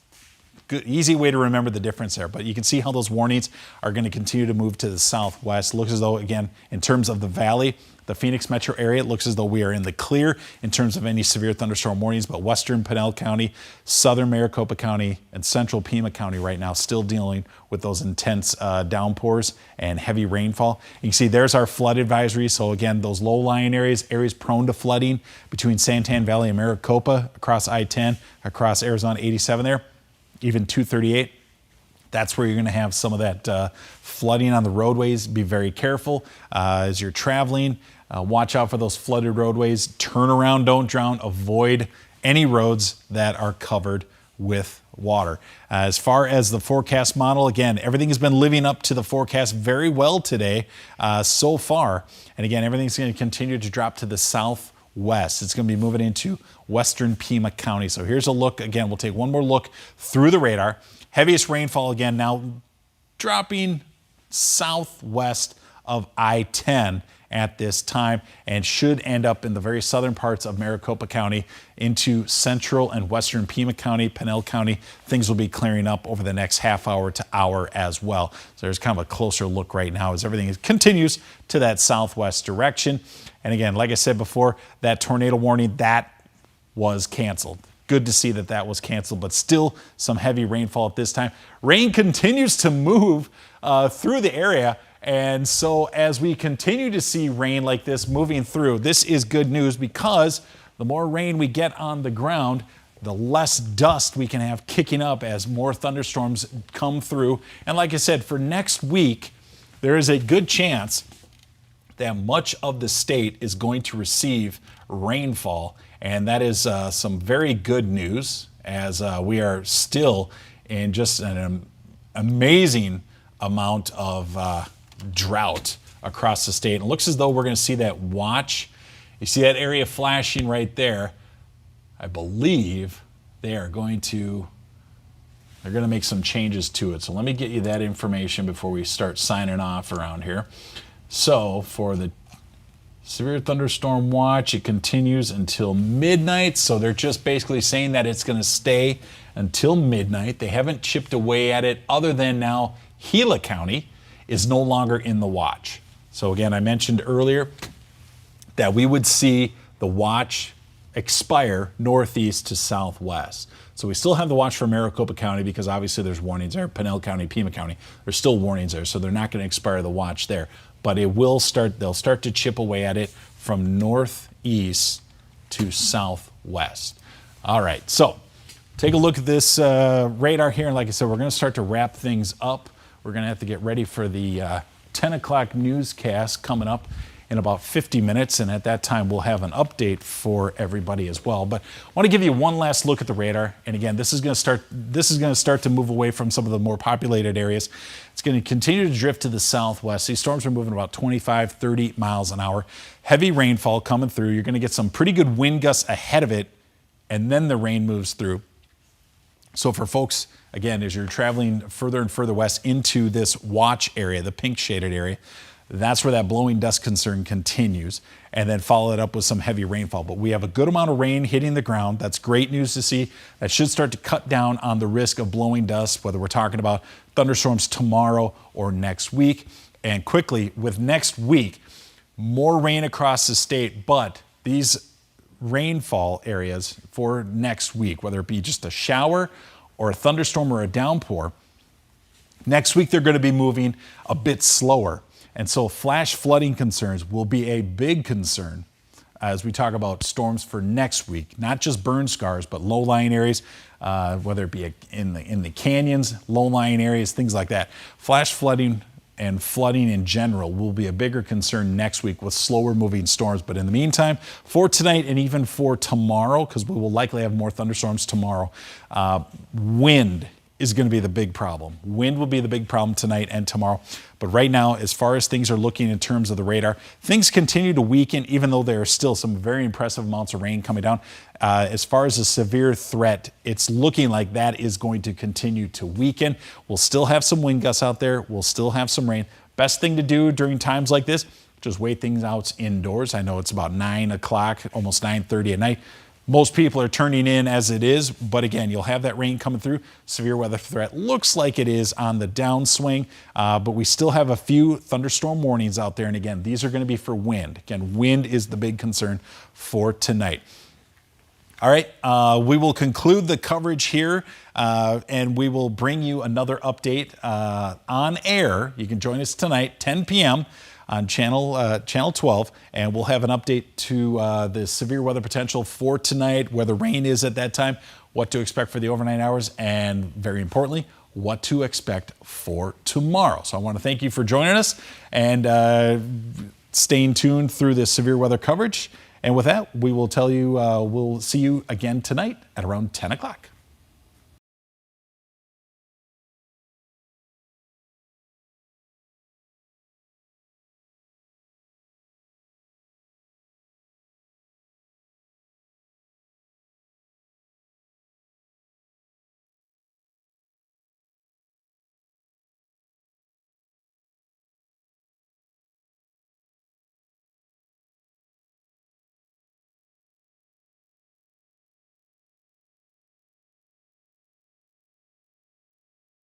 Speaker 1: Good, easy way to remember the difference there, but you can see how those warnings are going to continue to move to the southwest. It looks as though, again, in terms of the valley, the Phoenix metro area, it looks as though we are in the clear in terms of any severe thunderstorm warnings, but western Pinella County, southern Maricopa County, and central Pima County right now still dealing with those intense downpours and heavy rainfall. You can see there's our flood advisory. So again, those low-lying areas prone to flooding between Santan Valley and Maricopa, across I-10, across Arizona 87 there, even 238. That's where you're going to have some of that flooding on the roadways. Be very careful as you're traveling. Watch out for those flooded roadways. Turn around, don't drown. Avoid any roads that are covered with water. As far as the forecast model, again, everything has been living up to the forecast very well today so far. And again, everything's going to continue to drop to the southwest. It's going to be moving into western Pima County. So here's a look. Again, we'll take one more look through the radar. Heaviest rainfall again now dropping southwest of I-10 at this time, and should end up in the very southern parts of Maricopa County into central and western Pima County, Pinella County. Things will be clearing up over the next half hour to hour as well. So there's kind of a closer look right now as everything continues to that southwest direction. And again, like I said before, that tornado warning, that was canceled. Good to see that that was canceled, but still some heavy rainfall at this time. Rain continues to move through the area, and so as we continue to see rain like this moving through, this is good news, because the more rain we get on the ground, the less dust we can have kicking up as more thunderstorms come through. And like I said, for next week, there is a good chance that much of the state is going to receive rainfall. And that is some very good news, as we are still in just an amazing amount of drought across the state. And it looks as though we're going to see that watch. You see that area flashing right there. I believe they're going to make some changes to it. So let me get you that information before we start signing off around here. So for the severe thunderstorm watch, it continues until midnight. So they're just basically saying that it's going to stay until midnight. They haven't chipped away at it, other than now Gila County is no longer in the watch. So again, I mentioned earlier that we would see the watch expire northeast to southwest. So we still have the watch for Maricopa County, because obviously there's warnings there. Pinella County, Pima County, there's still warnings there. So they're not going to expire the watch there. But it will start, they'll start to chip away at it from northeast to southwest. All right, so take a look at this radar here. And like I said, we're going to start to wrap things up. We're going to have to get ready for the 10 o'clock newscast coming up in about 50 minutes, and at that time we'll have an update for everybody as well. But I want to give you one last look at the radar. And again, this is going to start to move away from some of the more populated areas. It's going to continue to drift to the southwest. These storms are moving about 25, 30 miles an hour. Heavy rainfall coming through. You're going to get some pretty good wind gusts ahead of it, and then the rain moves through. So for folks, again, as you're traveling further and further west into this watch area, the pink shaded area, that's where that blowing dust concern continues, and then follow it up with some heavy rainfall. But we have a good amount of rain hitting the ground. That's great news to see. That should start to cut down on the risk of blowing dust, whether we're talking about thunderstorms tomorrow or next week. And quickly, with next week, more rain across the state, but these rainfall areas for next week, whether it be just a shower or a thunderstorm or a downpour, next week they're going to be moving a bit slower. And so flash flooding concerns will be a big concern as we talk about storms for next week. Not just burn scars, but low-lying areas, whether it be in the canyons, low-lying areas, things like that. Flash flooding and flooding in general will be a bigger concern next week with slower moving storms. But in the meantime, for tonight and even for tomorrow, because we will likely have more thunderstorms tomorrow, wind is going to be the big problem. Wind will be the big problem tonight and tomorrow. But right now, as far as things are looking in terms of the radar, things continue to weaken, even though there are still some very impressive amounts of rain coming down. As far as a severe threat, it's looking like that is going to continue to weaken. We'll still have some wind gusts out there. We'll still have some rain. Best thing to do during times like this, just wait things out indoors. I know it's about 9 o'clock, almost 9:30 at night. Most people are turning in as it is, but again, you'll have that rain coming through. Severe weather threat looks like it is on the downswing, but we still have a few thunderstorm warnings out there. And again, these are going to be for wind. Again, wind is the big concern for tonight. All right, we will conclude the coverage here, and we will bring you another update on air. You can join us tonight, 10 p.m. on channel 12, and we'll have an update to the severe weather potential for tonight, where the rain is at that time, what to expect for the overnight hours, and very importantly, what to expect for tomorrow. So I want to thank you for joining us and staying tuned through this severe weather coverage. And with that, we will tell you, we'll see you again tonight at around 10 o'clock.